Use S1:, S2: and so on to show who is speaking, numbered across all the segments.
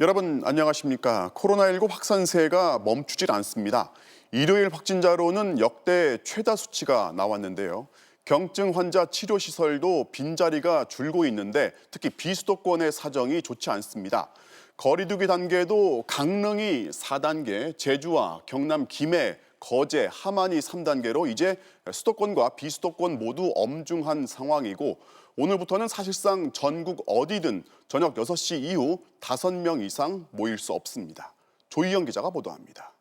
S1: 여러분 안녕하십니까? 코로나19 확산세가 멈추질 않습니다. 일요일 확진자로는 역대 최다 수치가 나왔는데요. 경증 환자 치료시설도 빈자리가 줄고 있는데 특히 비수도권의 사정이 좋지 않습니다. 거리두기 단계도 강릉이 4단계, 제주와 경남 김해, 거제, 함안이 3단계로 이제 수도권과 비수도권 모두 엄중한 상황이고 오늘부터는 사실상 전국 어디든 저녁 6시 이후 5명 이상 모일 수 없습니다. 조희영 기자가 보도합니다.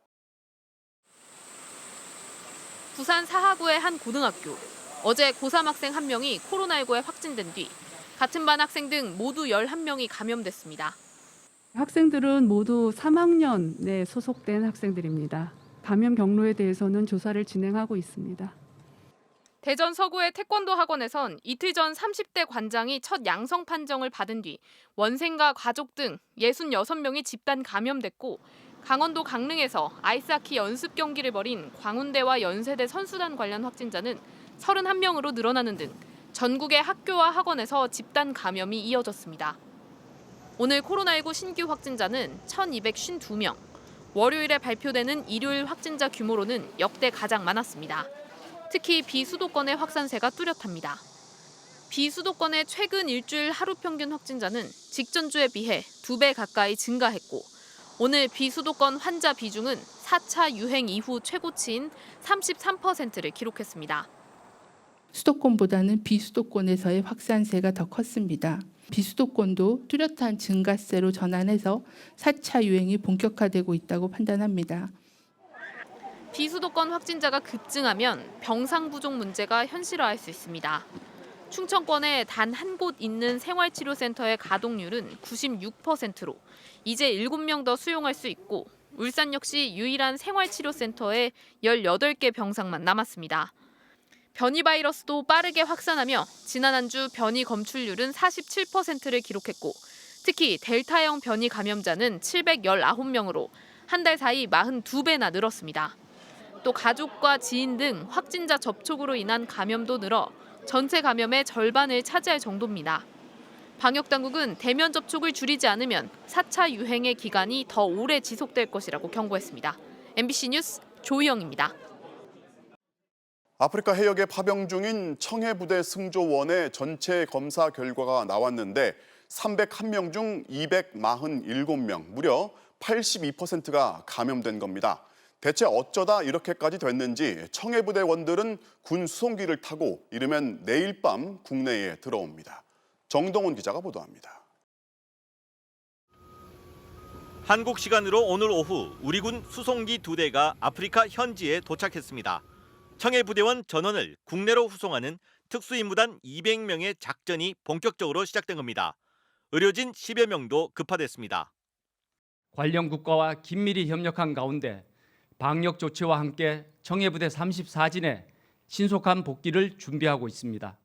S2: 부산 사하구의 한 고등학교. 어제 고3 학생 1명이 코로나19에 확진된 뒤 같은 반 학생 등 모두 11명이 감염됐습니다.
S3: 학생들은 모두 3학년에 소속된 학생들입니다. 감염 경로에 대해서는 조사를 진행하고 있습니다.
S2: 대전 서구의 태권도 학원에선 이틀 전 30대 관장이 첫 양성 판정을 받은 뒤 원생과 가족 등 66명이 집단 감염됐고 강원도 강릉에서 아이스하키 연습 경기를 벌인 광운대와 연세대 선수단 관련 확진자는 31명으로 늘어나는 등 전국의 학교와 학원에서 집단 감염이 이어졌습니다. 오늘 코로나19 신규 확진자는 1,252명, 월요일에 발표되는 일요일 확진자 규모로는 역대 가장 많았습니다. 특히 비수도권의 확산세가 뚜렷합니다. 비수도권의 최근 일주일 하루 평균 확진자는 직전주에 비해 2배 가까이 증가했고 오늘 비수도권 환자 비중은 4차 유행 이후 최고치인 33%를 기록했습니다.
S4: 수도권보다는 비수도권에서의 확산세가 더 컸습니다. 비수도권도 뚜렷한 증가세로 전환해서 4차 유행이 본격화되고 있다고 판단합니다.
S2: 비수도권 확진자가 급증하면 병상 부족 문제가 현실화할 수 있습니다. 충청권에 단 한 곳 있는 생활치료센터의 가동률은 96%로 이제 7명 더 수용할 수 있고 울산 역시 유일한 생활치료센터에 18개 병상만 남았습니다. 변이 바이러스도 빠르게 확산하며 지난 한 주 변이 검출률은 47%를 기록했고 특히 델타형 변이 감염자는 719명으로 한 달 사이 42배나 늘었습니다. 또 가족과 지인 등 확진자 접촉으로 인한 감염도 늘어 전체 감염의 절반을 차지할 정도입니다. 방역당국은 대면 접촉을 줄이지 않으면 4차 유행의 기간이 더 오래 지속될 것이라고 경고했습니다. MBC 뉴스 조희영입니다.
S1: 아프리카 해역에 파병 중인 청해부대 승조원의 전체 검사 결과가 나왔는데 301명 중 247명, 무려 82%가 감염된 겁니다. 대체 어쩌다 이렇게까지 됐는지 청해부대원들은 군 수송기를 타고 이르면 내일 밤 국내에 들어옵니다. 정동훈 기자가 보도합니다.
S5: 한국 시간으로 오늘 오후 우리 군 수송기 2대가 아프리카 현지에 도착했습니다. 청해부대원 전원을 국내로 후송하는 특수임무단 200명의 작전이 본격적으로 시작된 겁니다. 의료진 10여 명도 급파됐습니다.
S6: 관련 국가와 긴밀히 협력한 가운데 방역 조치와 함께 청해부대 34진의 신속한 복귀를 준비하고 있습니다.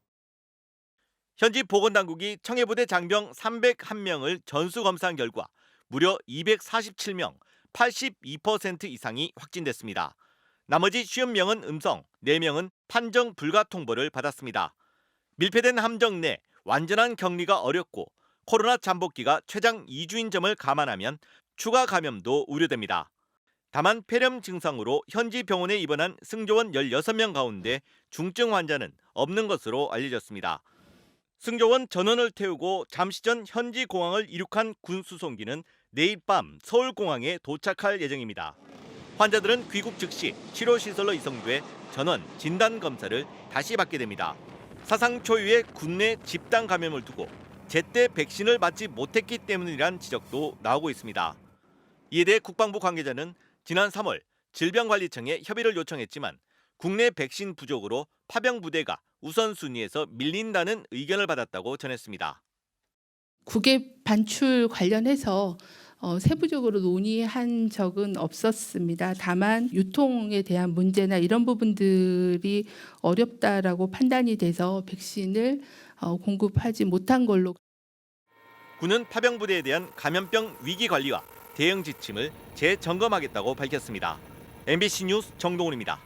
S5: 현지 보건당국이 청해부대 장병 301명을 전수검사한 결과 무려 247명, 82% 이상이 확진됐습니다. 나머지 50명은 음성, 4명은 판정 불가 통보를 받았습니다. 밀폐된 함정 내 완전한 격리가 어렵고 코로나 잠복기가 최장 2주인 점을 감안하면 추가 감염도 우려됩니다. 다만 폐렴 증상으로 현지 병원에 입원한 승조원 16명 가운데 중증 환자는 없는 것으로 알려졌습니다. 승조원 전원을 태우고 잠시 전 현지 공항을 이륙한 군 수송기는 내일 밤 서울공항에 도착할 예정입니다. 환자들은 귀국 즉시 치료시설로 이송돼 전원 진단검사를 다시 받게 됩니다. 사상 초유의 국내 집단 감염을 두고 제때 백신을 맞지 못했기 때문이란 지적도 나오고 있습니다. 이에 대해 국방부 관계자는 지난 3월 질병관리청에 협의를 요청했지만 국내 백신 부족으로 파병 부대가 우선순위에서 밀린다는 의견을 받았다고 전했습니다.
S4: 국외 반출 관련해서 세부적으로 논의한 적은 없었습니다. 다만 유통에 대한 문제나 이런 부분들이 어렵다라고 판단이 돼서 백신을 공급하지 못한 걸로.
S5: 군은 파병 부대에 대한 감염병 위기 관리와 대응 지침을 재점검하겠다고 밝혔습니다. MBC 뉴스 정동훈입니다.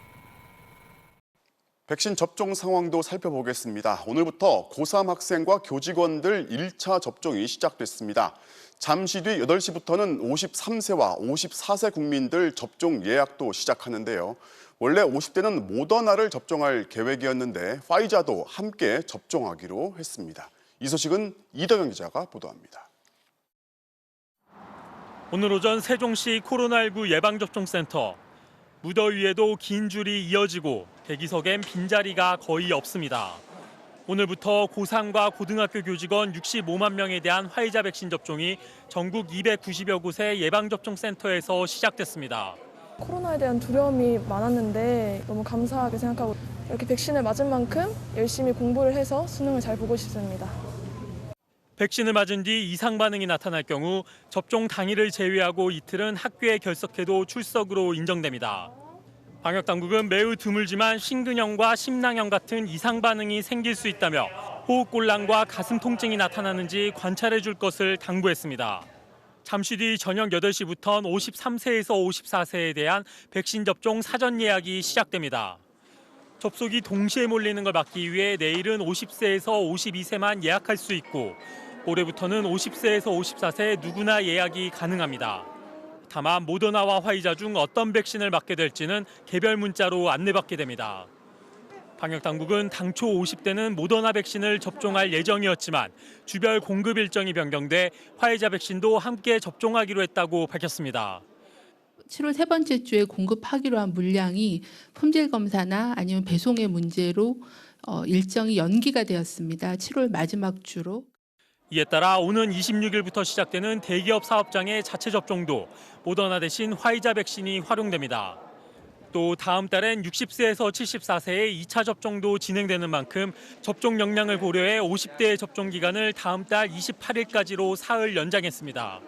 S1: 백신 접종 상황도 살펴보겠습니다. 오늘부터 고3 학생과 교직원들 1차 접종이 시작됐습니다. 잠시 뒤 8시부터는 53세와 54세 국민들 접종 예약도 시작하는데요. 원래 50대는 모더나를 접종할 계획이었는데 파이자도 함께 접종하기로 했습니다. 이 소식은 이덕영 기자가 보도합니다.
S7: 오늘 오전 세종시 코로나19 예방접종센터. 무더위에도 긴 줄이 이어지고 대기석엔 빈자리가 거의 없습니다. 오늘부터 고3과 고등학교 교직원 65만 명에 대한 화이자 백신 접종이 전국 290여 곳의 예방접종센터에서 시작됐습니다.
S8: 코로나에 대한 두려움이 많았는데 너무 감사하게 생각하고 이렇게 백신을 맞은 만큼 열심히 공부를 해서 수능을 잘 보고 싶습니다.
S7: 백신을 맞은 뒤 이상 반응이 나타날 경우 접종 당일을 제외하고 이틀은 학교에 결석해도 출석으로 인정됩니다. 방역당국은 매우 드물지만 심근형과 심낭형 같은 이상 반응이 생길 수 있다며 호흡곤란과 가슴 통증이 나타나는지 관찰해 줄 것을 당부했습니다. 잠시 뒤 저녁 8시부터는 53세에서 54세에 대한 백신 접종 사전 예약이 시작됩니다. 접속이 동시에 몰리는 걸 막기 위해 내일은 50세에서 52세만 예약할 수 있고 올해부터는 50세에서 54세 누구나 예약이 가능합니다. 다만 모더나와 화이자 중 어떤 백신을 맞게 될지는 개별 문자로 안내받게 됩니다. 방역당국은 당초 50대는 모더나 백신을 접종할 예정이었지만 주별 공급 일정이 변경돼 화이자 백신도 함께 접종하기로 했다고 밝혔습니다.
S4: 7월 세 번째 주에 공급하기로 한 물량이 품질 검사나 아니면 배송의 문제로 일정이 연기가 되었습니다. 7월 마지막 주로.
S7: 이에 따라 오는 26일부터 시작되는 대기업 사업장의 자체 접종도 모더나 대신 화이자 백신이 활용됩니다. 또 다음 달엔 60세에서 74세의 2차 접종도 진행되는 만큼 접종 역량을 고려해 50대의 접종 기간을 다음 달 28일까지로 사흘 연장했습니다.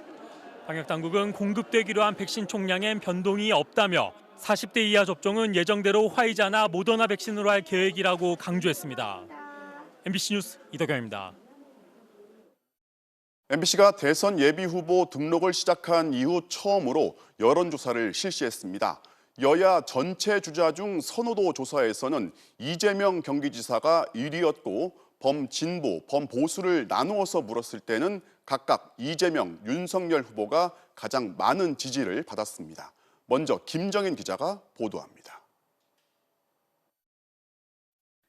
S7: 방역당국은 공급되기로 한 백신 총량엔 변동이 없다며 40대 이하 접종은 예정대로 화이자나 모더나 백신으로 할 계획이라고 강조했습니다. MBC 뉴스 이덕영입니다.
S1: MBC가 대선 예비후보 등록을 시작한 이후 처음으로 여론조사를 실시했습니다. 여야 전체 주자 중 선호도 조사에서는 이재명 경기지사가 1위였고 범진보, 범보수를 나누어서 물었을 때는 각각 이재명, 윤석열 후보가 가장 많은 지지를 받았습니다. 먼저 김정인 기자가 보도합니다.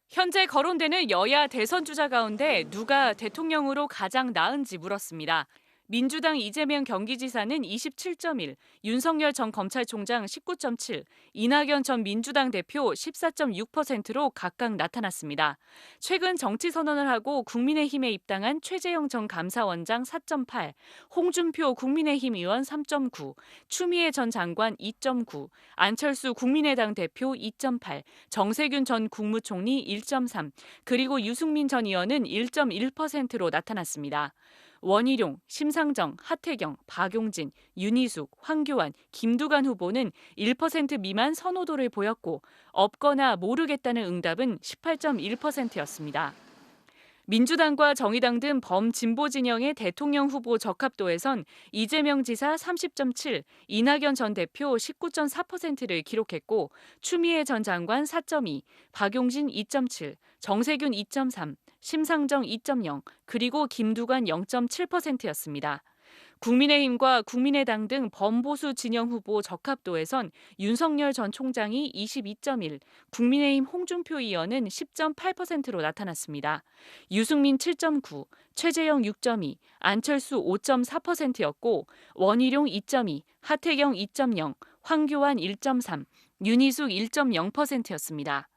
S2: 현재 거론되는 여야 대선 주자 가운데 누가 대통령으로 가장 나은지 물었습니다. 민주당 이재명 경기지사는 27.1, 윤석열 전 검찰총장 19.7, 이낙연 전 민주당 대표 14.6%로 각각 나타났습니다. 최근 정치 선언을 하고 국민의힘에 입당한 최재형 전 감사원장 4.8, 홍준표 국민의힘 의원 3.9, 추미애 전 장관 2.9, 안철수 국민의당 대표 2.8, 정세균 전 국무총리 1.3, 그리고 유승민 전 의원은 1.1%로 나타났습니다. 원희룡, 심상정, 하태경, 박용진, 윤희숙, 황교안, 김두관 후보는 1% 미만 선호도를 보였고 없거나 모르겠다는 응답은 18.1%였습니다. 민주당과 정의당 등 범진보 진영의 대통령 후보 적합도에선 이재명 지사 30.7, 이낙연 전 대표 19.4%를 기록했고 추미애 전 장관 4.2, 박용진 2.7, 정세균 2.3, 심상정 2.0, 그리고 김두관 0.7%였습니다. 국민의힘과 국민의당 등 범보수 진영 후보 적합도에선 윤석열 전 총장이 22.1, 국민의힘 홍준표 의원은 10.8%로 나타났습니다. 유승민 7.9, 최재형 6.2, 안철수 5.4%였고 원희룡 2.2, 하태경 2.0, 황교안 1.3, 윤희숙 1.0%였습니다.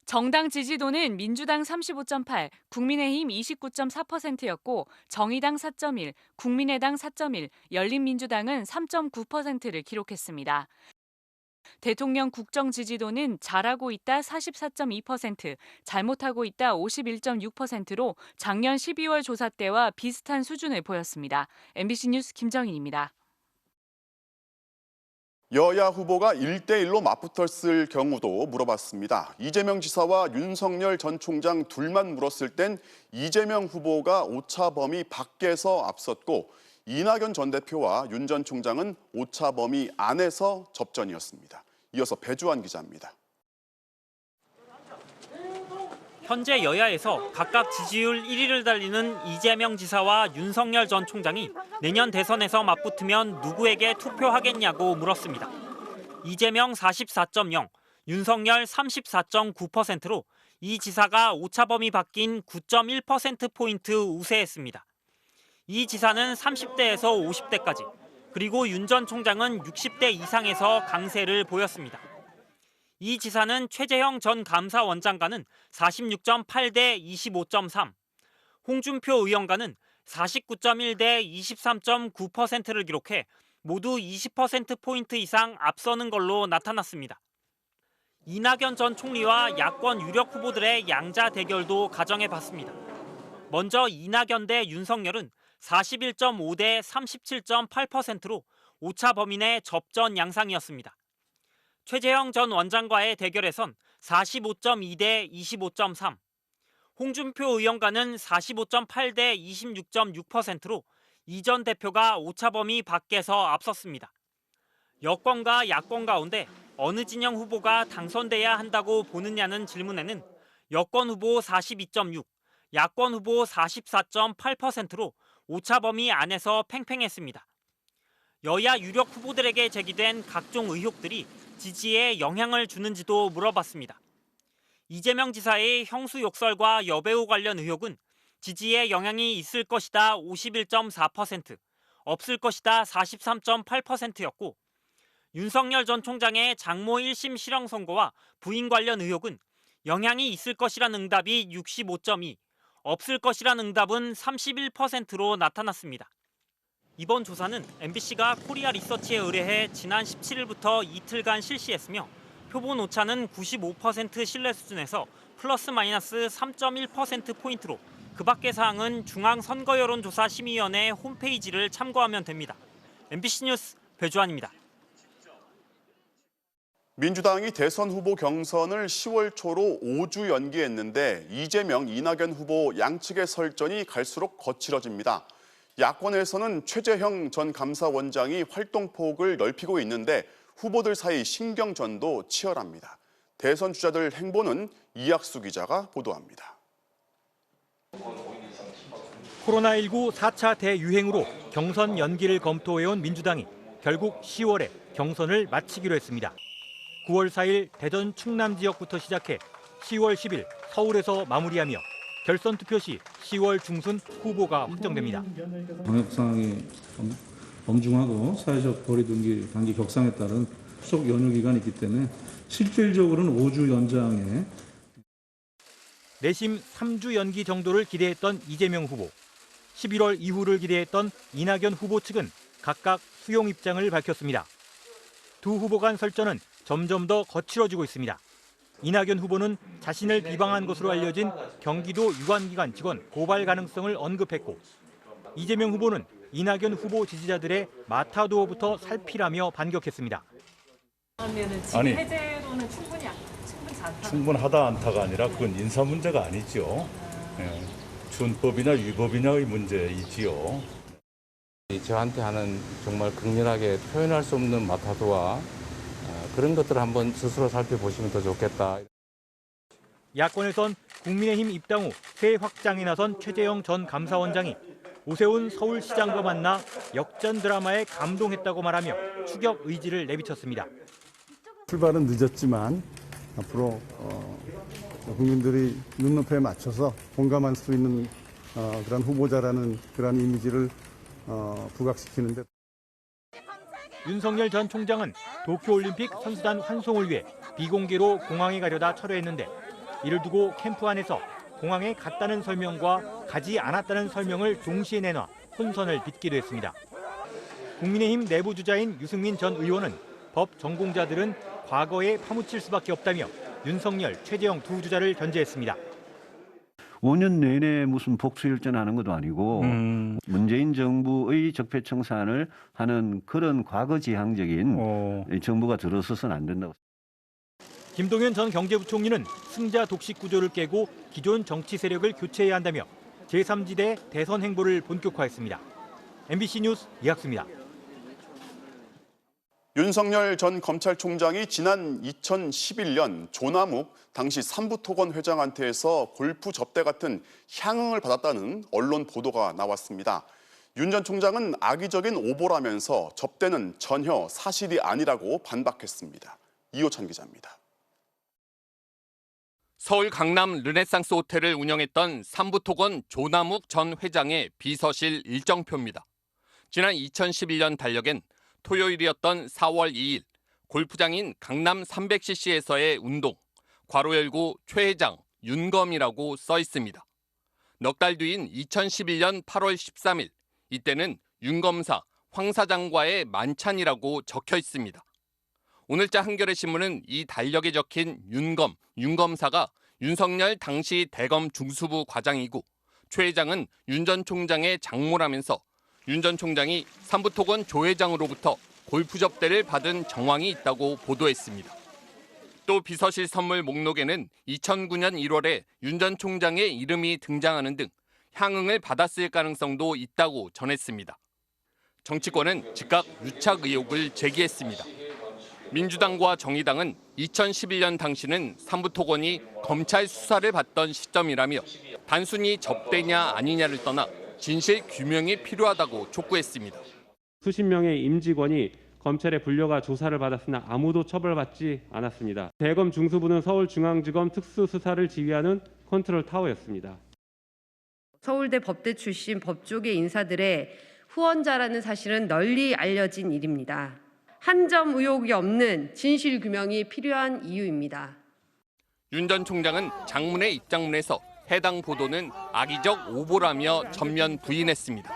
S2: 정당 지지도는 민주당 35.8, 국민의힘 29.4%였고 정의당 4.1, 국민의당 4.1, 열린민주당은 3.9%를 기록했습니다. 대통령 국정 지지도는 잘하고 있다 44.2%, 잘못하고 있다 51.6%로 작년 12월 조사 때와 비슷한 수준을 보였습니다. MBC 뉴스 김정인입니다.
S1: 여야 후보가 1대1로 맞붙었을 경우도 물어봤습니다. 이재명 지사와 윤석열 전 총장 둘만 물었을 땐 이재명 후보가 오차 범위 밖에서 앞섰고 이낙연 전 대표와 윤 전 총장은 오차 범위 안에서 접전이었습니다. 이어서 배주환 기자입니다.
S7: 현재 여야에서 각각 지지율 1위를 달리는 이재명 지사와 윤석열 전 총장이 내년 대선에서 맞붙으면 누구에게 투표하겠냐고 물었습니다. 이재명 44.0, 윤석열 34.9%로 이 지사가 오차범위 바뀐 9.1%포인트 우세했습니다. 이 지사는 30대에서 50대까지, 그리고 윤 전 총장은 60대 이상에서 강세를 보였습니다. 이 지사는 최재형 전 감사원장과는 46.8대 25.3, 홍준표 의원과는 49.1대 23.9%를 기록해 모두 20%포인트 이상 앞서는 걸로 나타났습니다. 이낙연 전 총리와 야권 유력 후보들의 양자 대결도 가정해봤습니다. 먼저 이낙연 대 윤석열은 41.5대 37.8%로 오차 범위 내 접전 양상이었습니다. 최재형 전 원장과의 대결에선 45.2대 25.3, 홍준표 의원과는 45.8대 26.6%로 이 전 대표가 오차 범위 밖에서 앞섰습니다. 여권과 야권 가운데 어느 진영 후보가 당선돼야 한다고 보느냐는 질문에는 여권 후보 42.6, 야권 후보 44.8%로 오차 범위 안에서 팽팽했습니다. 여야 유력 후보들에게 제기된 각종 의혹들이 지지에 영향을 주는지도 물어봤습니다. 이재명 지사의 형수 욕설과 여배우 관련 의혹은 지지에 영향이 있을 것이다 51.4%, 없을 것이다 43.8%였고 윤석열 전 총장의 장모 1심 실형 선고와 부인 관련 의혹은 영향이 있을 것이란 응답이 65.2, 없을 것이란 응답은 31%로 나타났습니다. 이번 조사는 MBC가 코리아 리서치에 의뢰해 지난 17일부터 이틀간 실시했으며 표본 오차는 95% 신뢰 수준에서 플러스 마이너스 3.1%포인트로 그 밖의 사항은 중앙선거여론조사심의위원회 홈페이지를 참고하면 됩니다. MBC 뉴스 배주환입니다.
S1: 민주당이 대선 후보 경선을 10월 초로 5주 연기했는데 이재명, 이낙연 후보 양측의 설전이 갈수록 거칠어집니다. 야권에서는 최재형 전 감사원장이 활동폭을 넓히고 있는데 후보들 사이 신경전도 치열합니다. 대선 주자들 행보는 이학수 기자가 보도합니다.
S9: 코로나19 4차 대유행으로 경선 연기를 검토해온 민주당이 결국 10월에 경선을 마치기로 했습니다. 9월 4일 대전 충남 지역부터 시작해 10월 10일 서울에서 마무리하며 결선 투표 시 10월 중순 후보가 확정됩니다.
S10: 방역 상황이 엄중하고 사회적 거리 단기 격상에 따른 추석 연휴 기간이 있기 때문에 실질적으로는 5주 연장에
S9: 내심 3주 연기 정도를 기대했던 이재명 후보, 11월 이후를 기대했던 이낙연 후보 측은 각각 수용 입장을 밝혔습니다. 두 후보 간 설전은 점점 더 거칠어지고 있습니다. 이낙연 후보는 자신을 비방한 것으로 알려진 경기도 유관기관 직원 고발 가능성을 언급했고 이재명 후보는 이낙연 후보 지지자들의 마타도어부터 살피라며 반격했습니다.
S11: 아니, 해제로는 충분치 않다. 충분하다 않다가 아니라 그건 인사 문제가 아니죠. 준법이나 위법이냐의 문제이지요.
S12: 저한테 하는 정말 극렬하게 표현할 수 없는 마타도와 그런 것들을 한번 스스로 살펴보시면 더 좋겠다.
S9: 야권에선 국민의힘 입당 후 새 확장에 나선 최재형 전 감사원장이 오세훈 서울시장과 만나 역전 드라마에 감동했다고 말하며 추격 의지를 내비쳤습니다.
S13: 출발은 늦었지만 앞으로 국민들이 눈높이에 맞춰서 공감할 수 있는 그런 후보자라는 그런 이미지를 부각시키는 데
S9: 윤석열 전 총장은 도쿄올림픽 선수단 환송을 위해 비공개로 공항에 가려다 철회했는데 이를 두고 캠프 안에서 공항에 갔다는 설명과 가지 않았다는 설명을 동시에 내놔 혼선을 빚기도 했습니다. 국민의힘 내부 주자인 유승민 전 의원은 법 전공자들은 과거에 파묻힐 수밖에 없다며 윤석열, 최재형 두 주자를 견제했습니다.
S14: 5년 내내 무슨 복수일전하는 것도 아니고 문재인 정부의 적폐청산을 하는 그런 과거지향적인 정부가 들어서서는 안 된다고.
S9: 김동연 전 경제부총리는 승자 독식 구조를 깨고 기존 정치 세력을 교체해야 한다며 제3지대 대선 행보를 본격화했습니다. MBC 뉴스 이학수입니다.
S1: 윤석열 전 검찰총장이 지난 2011년 조남욱 당시 삼부토건 회장한테서 골프 접대 같은 향응을 받았다는 언론 보도가 나왔습니다. 윤 전 총장은 악의적인 오보라면서 접대는 전혀 사실이 아니라고 반박했습니다. 이호찬 기자입니다.
S15: 서울 강남 르네상스 호텔을 운영했던 삼부토건 조남욱 전 회장의 비서실 일정표입니다. 지난 2011년 달력엔 토요일이었던 4월 2일 골프장인 강남 300cc에서의 운동, 괄호 열고 최 회장 윤검이라고 써 있습니다. 넉 달 뒤인 2011년 8월 13일 이때는 윤검사, 황 사장과의 만찬이라고 적혀 있습니다. 오늘자 한겨레 신문은 이 달력에 적힌 윤검사가 윤석열 당시 대검 중수부 과장이고 최 회장은 윤 전 총장의 장모라면서 윤 전 총장이 삼부토건 조 회장으로부터 골프 접대를 받은 정황이 있다고 보도했습니다. 또 비서실 선물 목록에는 2009년 1월에 윤 전 총장의 이름이 등장하는 등 향응을 받았을 가능성도 있다고 전했습니다. 정치권은 즉각 유착 의혹을 제기했습니다. 민주당과 정의당은 2011년 당시는 삼부토건이 검찰 수사를 받던 시점이라며 단순히 접대냐 아니냐를 떠나 진실 규명이 필요하다고 촉구했습니다.
S16: 수십 명의 임직원이 검찰의 불려가 조사를 받았으나 아무도 처벌받지 않았습니다. 대검 중수부는 서울중앙지검 특수수사를 지휘하는 컨트롤 타워였습니다.
S17: 서울대 법대 출신 법조계 인사들의 후원자라는 사실은 널리 알려진 일입니다. 한 점 의혹이 없는 진실 규명이 필요한 이유입니다.
S15: 윤 전 총장은 장문의 입장문에서 해당 보도는 악의적 오보라며 전면 부인했습니다.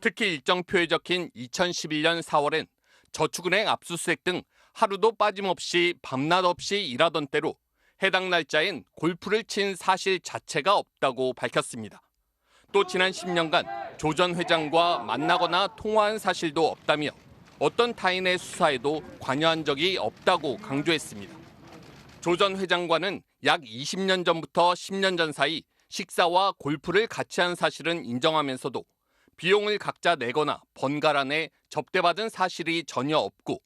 S15: 특히 일정표에 적힌 2011년 4월엔 저축은행 압수수색 등 하루도 빠짐없이 밤낮 없이 일하던 때로 해당 날짜엔 골프를 친 사실 자체가 없다고 밝혔습니다. 또 지난 10년간 조 전 회장과 만나거나 통화한 사실도 없다며 어떤 타인의 수사에도 관여한 적이 없다고 강조했습니다. 조 전 회장과는 약 20년 전부터 10년 전 사이 식사와 골프를 같이 한 사실은 인정하면서도 비용을 각자 내거나 번갈아 내 접대받은 사실이 전혀 없고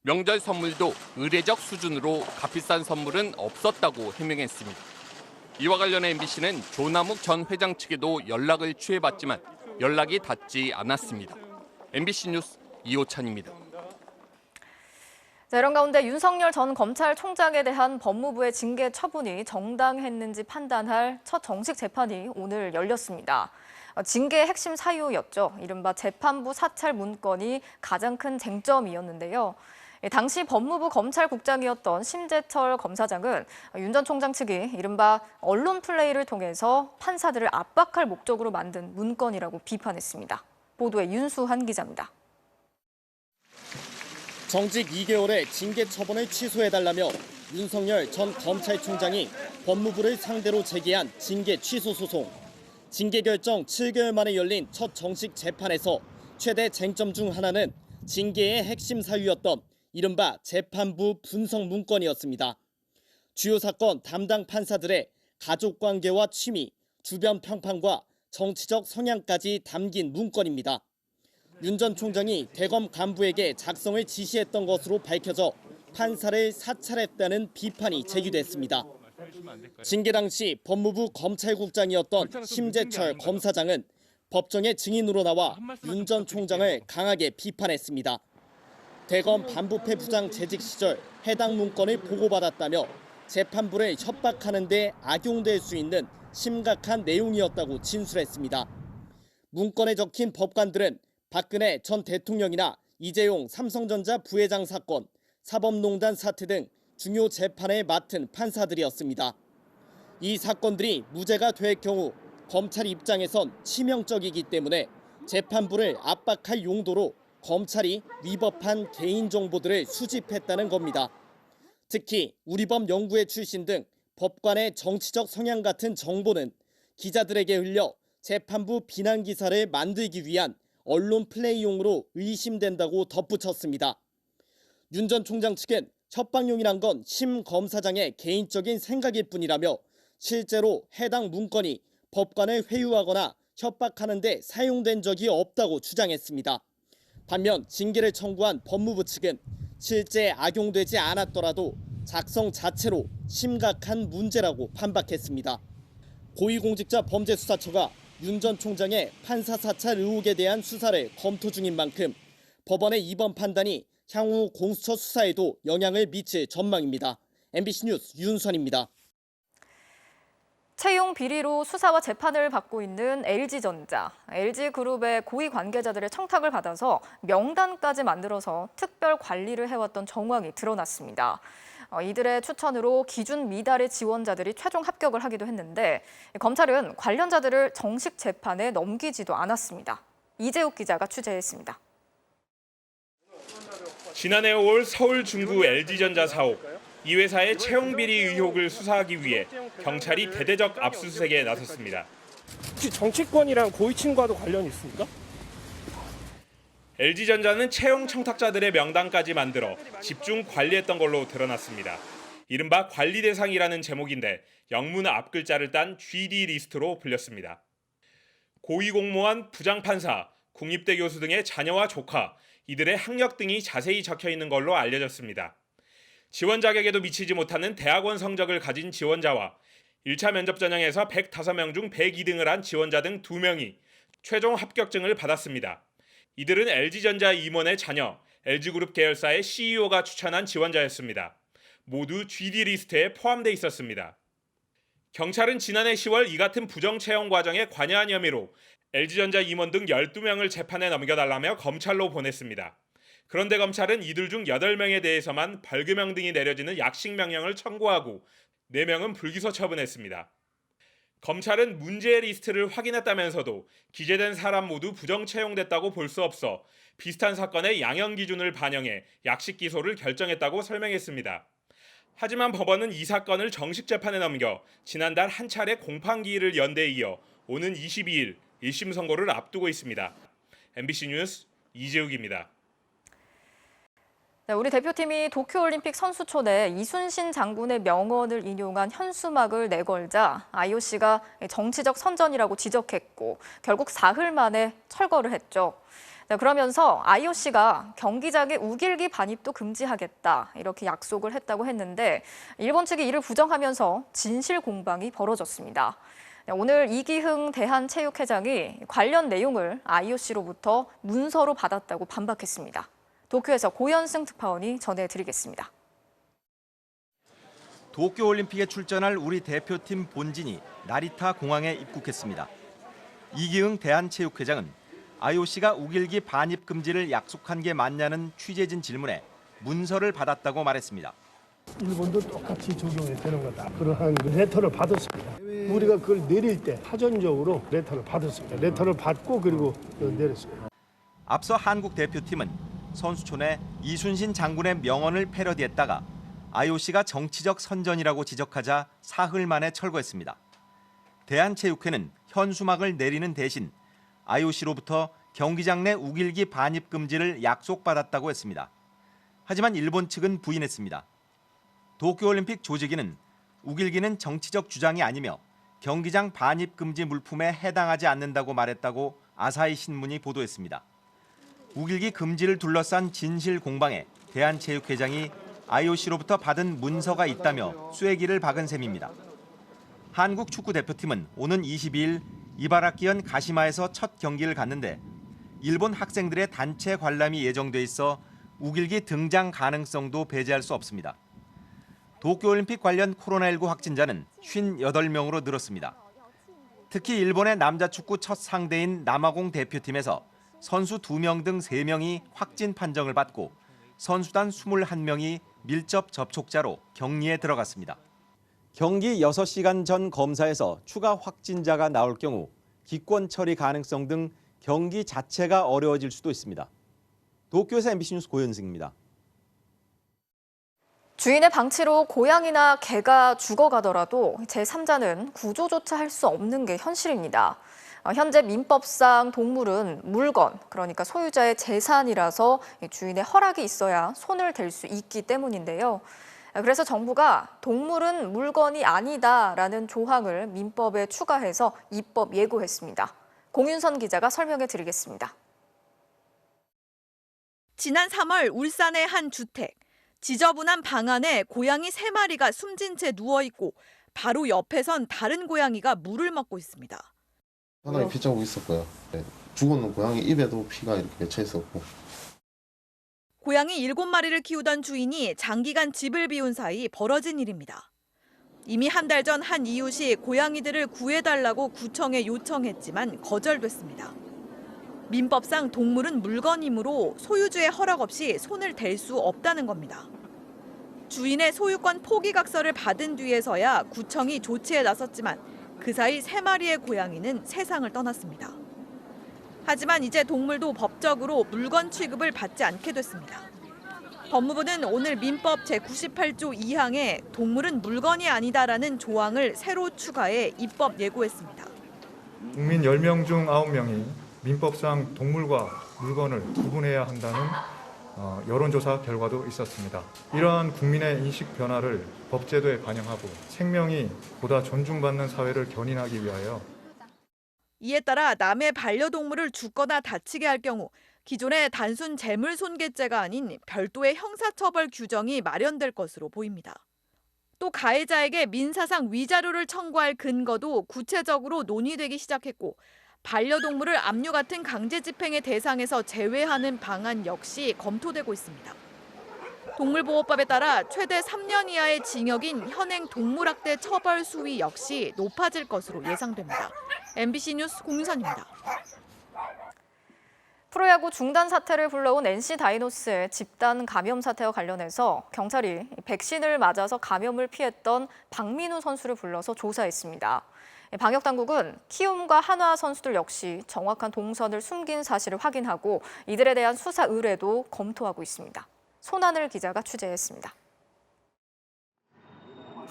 S15: 명절 선물도 의례적 수준으로 값비싼 선물은 없었다고 해명했습니다. 이와 관련해 MBC는 조남욱 전 회장 측에도 연락을 취해봤지만 연락이 닿지 않았습니다. MBC 뉴스 이호찬입니다.
S18: 자, 이런 가운데 윤석열 전 검찰총장에 대한 법무부의 징계 처분이 정당했는지 판단할 첫 정식 재판이 오늘 열렸습니다. 징계의 핵심 사유였죠. 이른바 재판부 사찰 문건이 가장 큰 쟁점이었는데요. 당시 법무부 검찰국장이었던 심재철 검사장은 윤 전 총장 측이 이른바 언론 플레이를 통해서 판사들을 압박할 목적으로 만든 문건이라고 비판했습니다. 보도에 윤수한 기자입니다.
S19: 정직 2개월의 징계 처분을 취소해달라며 윤석열 전 검찰총장이 법무부를 상대로 제기한 징계 취소 소송. 징계 결정 7개월 만에 열린 첫 정식 재판에서 최대 쟁점 중 하나는 징계의 핵심 사유였던 이른바 재판부 분석 문건이었습니다. 주요 사건 담당 판사들의 가족관계와 취미, 주변 평판과 정치적 성향까지 담긴 문건입니다. 윤 전 총장이 대검 간부에게 작성을 지시했던 것으로 밝혀져 판사를 사찰했다는 비판이 제기됐습니다. 징계 당시 법무부 검찰국장이었던 심재철 검사장은 법정의 증인으로 나와 윤 전 총장을 강하게 비판했습니다. 대검 반부패 부장 재직 시절 해당 문건을 보고받았다며 재판부를 협박하는 데 악용될 수 있는 심각한 내용이었다고 진술했습니다. 문건에 적힌 법관들은 박근혜 전 대통령이나 이재용 삼성전자 부회장 사건, 사법농단 사태 등 중요 재판에 맡은 판사들이었습니다. 이 사건들이 무죄가 될 경우 검찰 입장에선 치명적이기 때문에 재판부를 압박할 용도로 검찰이 위법한 개인정보들을 수집했다는 겁니다. 특히 우리법 연구회 출신 등 법관의 정치적 성향 같은 정보는 기자들에게 흘려 재판부 비난 기사를 만들기 위한 언론 플레이용으로 의심된다고 덧붙였습니다. 윤 전 총장 측은 협박용이란 건 심 검사장의 개인적인 생각일 뿐이라며 실제로 해당 문건이 법관을 회유하거나 협박하는 데 사용된 적이 없다고 주장했습니다. 반면 징계를 청구한 법무부 측은 실제 악용되지 않았더라도 작성 자체로 심각한 문제라고 반박했습니다. 고위공직자범죄수사처가 윤 전 총장의 판사 사찰 의혹에 대한 수사를 검토 중인 만큼 법원의 이번 판단이 향후 공수처 수사에도 영향을 미칠 전망입니다. MBC 뉴스 윤선입니다.
S18: 채용 비리로 수사와 재판을 받고 있는 LG전자. LG그룹의 고위 관계자들의 청탁을 받아서 명단까지 만들어서 특별 관리를 해왔던 정황이 드러났습니다. 이들의 추천으로 기준 미달의 지원자들이 최종 합격을 하기도 했는데 검찰은 관련자들을 정식 재판에 넘기지도 않았습니다. 이재욱 기자가 취재했습니다.
S20: 지난해 5월 서울 중구 LG전자 사옥. 이 회사의 채용 비리 의혹을 수사하기 위해 경찰이 대대적 압수수색에 나섰습니다.
S21: 혹시 정치권이랑 고위층과도 관련이 있습니까?
S20: LG전자는 채용 청탁자들의 명단까지 만들어 집중 관리했던 걸로 드러났습니다. 이른바 관리 대상이라는 제목인데 영문 앞글자를 딴 GD 리스트로 불렸습니다. 고위공무원, 부장판사, 국립대 교수 등의 자녀와 조카, 이들의 학력 등이 자세히 적혀 있는 걸로 알려졌습니다. 지원 자격에도 미치지 못하는 대학원 성적을 가진 지원자와 1차 면접 전형에서 105명 중 102등을 한 지원자 등 2명이 최종 합격증을 받았습니다. 이들은 LG전자 임원의 자녀, LG그룹 계열사의 CEO가 추천한 지원자였습니다. 모두 GD 리스트에 포함돼 있었습니다. 경찰은 지난해 10월 이 같은 부정 채용 과정에 관여한 혐의로 LG전자 임원 등 12명을 재판에 넘겨달라며 검찰로 보냈습니다. 그런데 검찰은 이들 중 8명에 대해서만 벌금형 등이 내려지는 약식 명령을 청구하고 4명은 불기소 처분했습니다. 검찰은 문제의 리스트를 확인했다면서도 기재된 사람 모두 부정 채용됐다고 볼 수 없어 비슷한 사건의 양형 기준을 반영해 약식 기소를 결정했다고 설명했습니다. 하지만 법원은 이 사건을 정식 재판에 넘겨 지난달 한 차례 공판기일을 연 데 이어 오는 22일 1심 선고를 앞두고 있습니다. MBC 뉴스 이재욱입니다.
S18: 우리 대표팀이 도쿄올림픽 선수촌에 이순신 장군의 명언을 인용한 현수막을 내걸자 IOC가 정치적 선전이라고 지적했고 결국 사흘 만에 철거를 했죠. 그러면서 IOC가 경기장의 우길기 반입도 금지하겠다 이렇게 약속을 했다고 했는데 일본 측이 이를 부정하면서 진실 공방이 벌어졌습니다. 오늘 이기흥 대한체육회장이 관련 내용을 IOC로부터 문서로 받았다고 반박했습니다. 도쿄에서 고현승 특파원이 전해드리겠습니다.
S22: 도쿄올림픽에 출전할 우리 대표팀 본진이 나리타 공항에 입국했습니다. 이기흥 대한체육회장은 IOC가 우길기 반입 금지를 약속한 게 맞냐는 취재진 질문에 문서를 받았다고 말했습니다.
S23: 일본도 똑같이 적용이 되는 거다. 그러한 레터를 받았습니다. 우리가 그걸 내릴 때 사전적으로 레터를 받았습니다. 레터를 받고 그리고 내렸습니다.
S22: 앞서 한국 대표팀은 선수촌에 이순신 장군의 명언을 패러디했다가 IOC가 정치적 선전이라고 지적하자 사흘 만에 철거했습니다. 대한체육회는 현수막을 내리는 대신 IOC로부터 경기장 내 우길기 반입 금지를 약속받았다고 했습니다. 하지만 일본 측은 부인했습니다. 도쿄올림픽 조직위는 우길기는 정치적 주장이 아니며 경기장 반입 금지 물품에 해당하지 않는다고 말했다고 아사히 신문이 보도했습니다. 우길기 금지를 둘러싼 진실 공방에 대한체육회장이 IOC로부터 받은 문서가 있다며 쐐기를 박은 셈입니다. 한국 축구 대표팀은 오는 22일 이바라키현 가시마에서 첫 경기를 갖는데 일본 학생들의 단체 관람이 예정돼 있어 우길기 등장 가능성도 배제할 수 없습니다. 도쿄올림픽 관련 코로나19 확진자는 58명으로 늘었습니다. 특히 일본의 남자 축구 첫 상대인 남아공 대표팀에서 선수 2명 등 3명이 확진 판정을 받고 선수단 21명이 밀접 접촉자로 격리에 들어갔습니다.
S24: 경기 6시간 전 검사에서 추가 확진자가 나올 경우 기권 처리 가능성 등 경기 자체가 어려워질 수도 있습니다. 도쿄에서 MBC 뉴스 고현승입니다.
S18: 주인의 방치로 고양이나 개가 죽어가더라도 제3자는 구조조차 할 수 없는 게 현실입니다. 현재 민법상 동물은 물건, 그러니까 소유자의 재산이라서 주인의 허락이 있어야 손을 댈 수 있기 때문인데요. 그래서 정부가 동물은 물건이 아니다라는 조항을 민법에 추가해서 입법 예고했습니다. 공윤선 기자가 설명해 드리겠습니다.
S3: 지난 3월 울산의 한 주택. 지저분한 방 안에 고양이 3마리가 숨진 채 누워있고 바로 옆에선 다른 고양이가 물을 먹고 있습니다.
S5: 상당히 피자고 있었고요. 죽었는 고양이 입에도 피가 이렇게 맺혀 있었고.
S3: 고양이 7마리를 키우던 주인이 장기간 집을 비운 사이 벌어진 일입니다. 이미 한 달 전 한 이웃이 고양이들을 구해달라고 구청에 요청했지만 거절됐습니다. 민법상 동물은 물건이므로 소유주의 허락 없이 손을 댈 수 없다는 겁니다. 주인의 소유권 포기각서를 받은 뒤에서야 구청이 조치에 나섰지만 그 사이 3마리의 고양이는 세상을 떠났습니다. 하지만 이제 동물도 법적으로 물건 취급을 받지 않게 됐습니다. 법무부는 오늘 민법 제98조 2항에 동물은 물건이 아니다라는 조항을 새로 추가해 입법 예고했습니다.
S6: 국민 10명 중 9명이 민법상 동물과 물건을 구분해야 한다는 여론조사 결과도 있었습니다. 이러한 국민의 인식 변화를 법제도에 반영하고 생명이 보다 존중받는 사회를 견인하기 위하여
S3: 이에 따라 남의 반려동물을 죽거나 다치게 할 경우 기존의 단순 재물 손괴죄가 아닌 별도의 형사처벌 규정이 마련될 것으로 보입니다. 또 가해자에게 민사상 위자료를 청구할 근거도 구체적으로 논의되기 시작했고 반려동물을 압류 같은 강제 집행의 대상에서 제외하는 방안 역시 검토되고 있습니다. 동물보호법에 따라 최대 3년 이하의 징역인 현행 동물학대 처벌 수위 역시 높아질 것으로 예상됩니다. MBC 뉴스 공윤선입니다.
S18: 프로야구 중단 사태를 불러온 NC 다이노스의 집단 감염 사태와 관련해서 경찰이 백신을 맞아서 감염을 피했던 박민우 선수를 불러서 조사했습니다. 방역당국은 키움과 한화 선수들 역시 정확한 동선을 숨긴 사실을 확인하고 이들에 대한 수사 의뢰도 검토하고 있습니다. 손하늘 기자가 취재했습니다.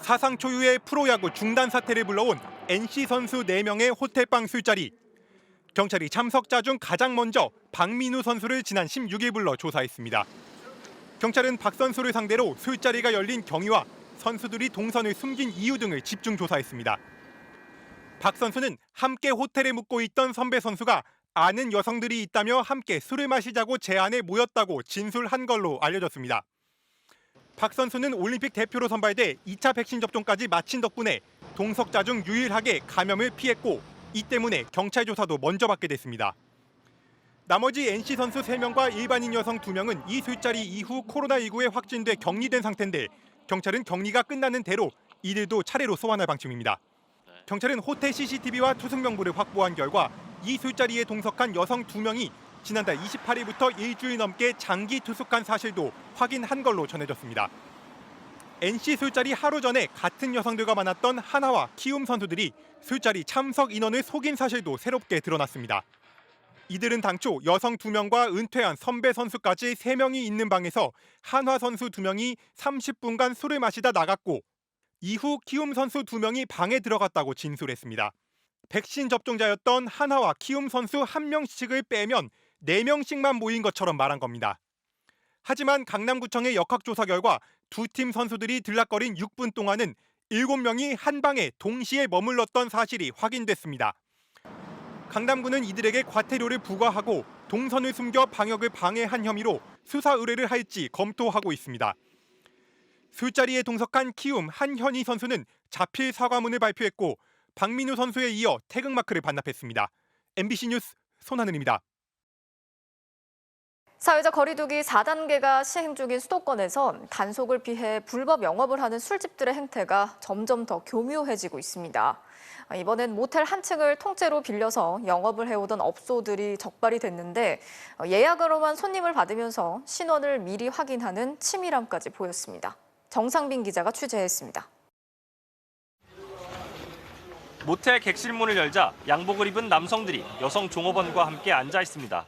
S8: 사상 초유의 프로야구 중단 사태를 불러온 NC 선수 4명의 호텔방 술자리. 경찰이 참석자 중 가장 먼저 박민우 선수를 지난 16일 불러 조사했습니다. 경찰은 박 선수를 상대로 술자리가 열린 경위와 선수들이 동선을 숨긴 이유 등을 집중 조사했습니다. 박 선수는 함께 호텔에 묵고 있던 선배 선수가 아는 여성들이 있다며 함께 술을 마시자고 제안에 모였다고 진술한 걸로 알려졌습니다. 박 선수는 올림픽 대표로 선발돼 2차 백신 접종까지 마친 덕분에 동석자 중 유일하게 감염을 피했고 이 때문에 경찰 조사도 먼저 받게 됐습니다. 나머지 NC 선수 3명과 일반인 여성 2명은 이 술자리 이후 코로나19에 확진돼 격리된 상태인데 경찰은 격리가 끝나는 대로 이들도 차례로 소환할 방침입니다. 경찰은 호텔 CCTV와 투숙 명부를 확보한 결과 이 술자리에 동석한 여성 2명이 지난달 28일부터 일주일 넘게 장기 투숙한 사실도 확인한 걸로 전해졌습니다. NC 술자리 하루 전에 같은 여성들과 만났던 한화와 키움 선수들이 술자리 참석 인원을 속인 사실도 새롭게 드러났습니다. 이들은 당초 여성 2명과 은퇴한 선배 선수까지 3명이 있는 방에서 한화 선수 2명이 30분간 술을 마시다 나갔고 이후 키움 선수 2명이 방에 들어갔다고 진술했습니다. 백신 접종자였던 한화와 키움 선수 1명씩을 빼면 4명씩만 모인 것처럼 말한 겁니다. 하지만 강남구청의 역학조사 결과 두 팀 선수들이 들락거린 6분 동안은 7명이 한 방에 동시에 머물렀던 사실이 확인됐습니다. 강남구는 이들에게 과태료를 부과하고 동선을 숨겨 방역을 방해한 혐의로 수사 의뢰를 할지 검토하고 있습니다. 술자리에 동석한 키움 한현희 선수는 자필 사과문을 발표했고 박민우 선수에 이어 태극마크를 반납했습니다. MBC 뉴스 손하늘입니다.
S18: 사회적 거리두기 4단계가 시행 중인 수도권에선 단속을 피해 불법 영업을 하는 술집들의 행태가 점점 더 교묘해지고 있습니다. 이번엔 모텔 한 층을 통째로 빌려서 영업을 해오던 업소들이 적발이 됐는데 예약으로만 손님을 받으면서 신원을 미리 확인하는 치밀함까지 보였습니다. 정상빈 기자가 취재했습니다.
S25: 모텔 객실 문을 열자 양복을 입은 남성들이 여성 종업원과 함께 앉아 있습니다.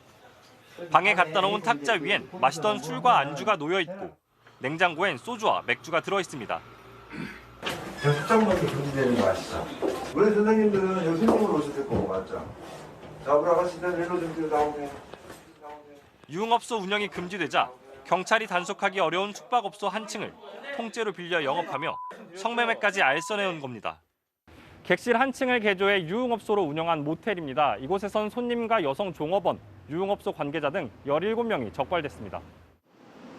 S25: 방에 갖다 놓은 탁자 위엔 마시던 술과 안주가 놓여 있고 냉장고엔 소주와 맥주가 들어 있습니다.
S26: 숙장밖에 금지되는 거 아시죠? 우리 선생님들은 여기 손님으로 오실 거고 맞죠? 자, 우리 아가씨들 일로 좀 나오게.
S25: 유흥업소 운영이 금지되자 경찰이 단속하기 어려운 숙박업소 한 층을 통째로 빌려 영업하며 성매매까지 알선해온 겁니다. 객실 한 층을 개조해 유흥업소로 운영한 모텔입니다. 이곳에선 손님과 여성 종업원, 유흥업소 관계자 등 17명이 적발됐습니다.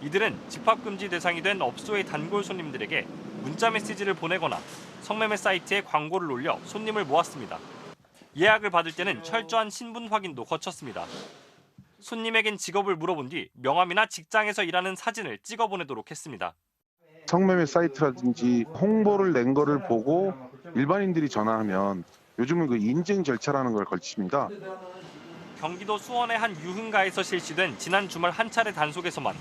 S25: 이들은 집합금지 대상이 된 업소의 단골 손님들에게 문자 메시지를 보내거나 성매매 사이트에 광고를 올려 손님을 모았습니다. 예약을 받을 때는 철저한 신분 확인도 거쳤습니다. 손님에겐 직업을 물어본 뒤 명함이나 직장에서 일하는 사진을 찍어 보내도록 했습니다.
S2: 성매매 사이트라든지 홍보를 낸 거를 보고 일반인들이 전화하면 요즘은 그 인증 절차라는 걸 걸칩니다.
S25: 경기도 수원의 한 유흥가에서 실시된 지난 주말 한 차례 단속에서만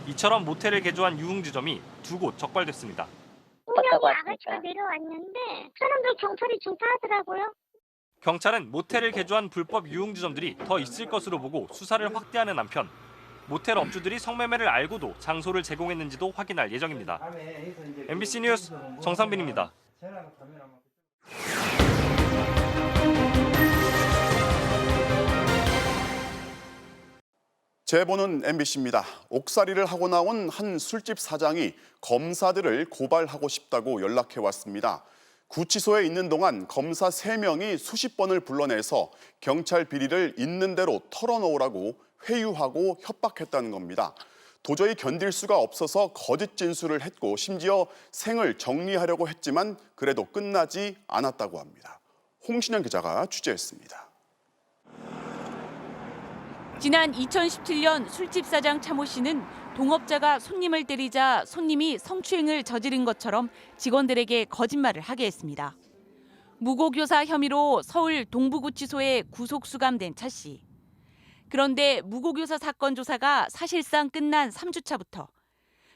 S25: 이처럼 모텔을 개조한 유흥지점이 2곳 적발됐습니다.
S4: 분명히 아가씨가 내려왔는데 사람들 경찰이 중타하더라고요.
S25: 경찰은 모텔을 개조한 불법 유흥지점들이 더 있을 것으로 보고 수사를 확대하는 한편 모텔 업주들이 성매매를 알고도 장소를 제공했는지도 확인할 예정입니다. MBC 뉴스 정상빈입니다.
S1: 제보는 MBC입니다. 옥살이를 하고 나온 한 술집 사장이 검사들을 고발하고 싶다고 연락해 왔습니다. 구치소에 있는 동안 검사 3명이 수십 번을 불러내서 경찰 비리를 있는 대로 털어놓으라고 회유하고 협박했다는 겁니다. 도저히 견딜 수가 없어서 거짓 진술을 했고 심지어 생을 정리하려고 했지만 그래도 끝나지 않았다고 합니다. 홍신영 기자가 취재했습니다.
S7: 지난 2017년 술집 사장 차모 씨는 동업자가 손님을 때리자 손님이 성추행을 저지른 것처럼 직원들에게 거짓말을 하게 했습니다. 무고교사 혐의로 서울 동부구치소에 구속 수감된 차 씨. 그런데 무고교사 사건 조사가 사실상 끝난 3주차부터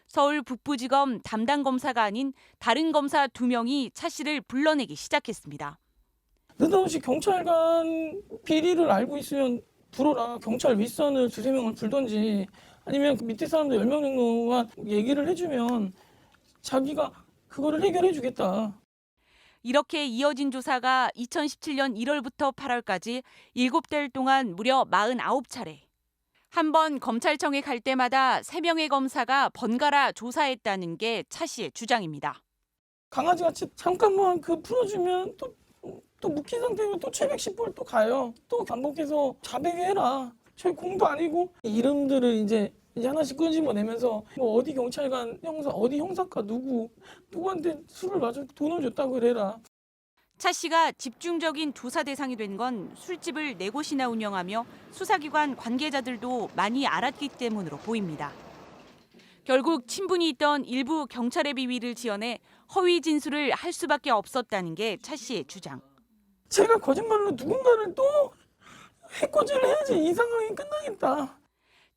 S7: 서울 북부지검 담당 검사가 아닌 다른 검사 2명이 차 씨를 불러내기 시작했습니다.
S21: 느닷없이 경찰관 비리를 알고 있으면 불어라. 경찰 윗선을 2-3명을 불던지 아니면 그 밑에 사람들 10명 정도만 얘기를 해주면 자기가 그거를 해결해 주겠다.
S7: 이렇게 이어진 조사가 2017년 1월부터 8월까지 7달 동안 무려 49차례. 한 번 검찰청에 갈 때마다 3명의 검사가 번갈아 조사했다는 게 차 씨의 주장입니다.
S21: 강아지같이 잠깐만 그 풀어주면 또 묵힌 상태로 또 최백 10불 또 가요. 또 반복해서 자백을 해라. 저희 공도 아니고 이름들을 이제 하나씩 끄집어내면서 뭐 어디 경찰관 형사, 어디 형사과 누구한테 술을 마셔 돈을 줬다고 그래라.
S7: 차 씨가 집중적인 조사 대상이 된 건 술집을 4곳이나 운영하며 수사기관 관계자들도 많이 알았기 때문으로 보입니다. 결국 친분이 있던 일부 경찰의 비위를 지어내 허위 진술을 할 수밖에 없었다는 게 차 씨의 주장.
S21: 제가 거짓말로 누군가를 또 해코지를 해야지 이 상황이 끝나겠다.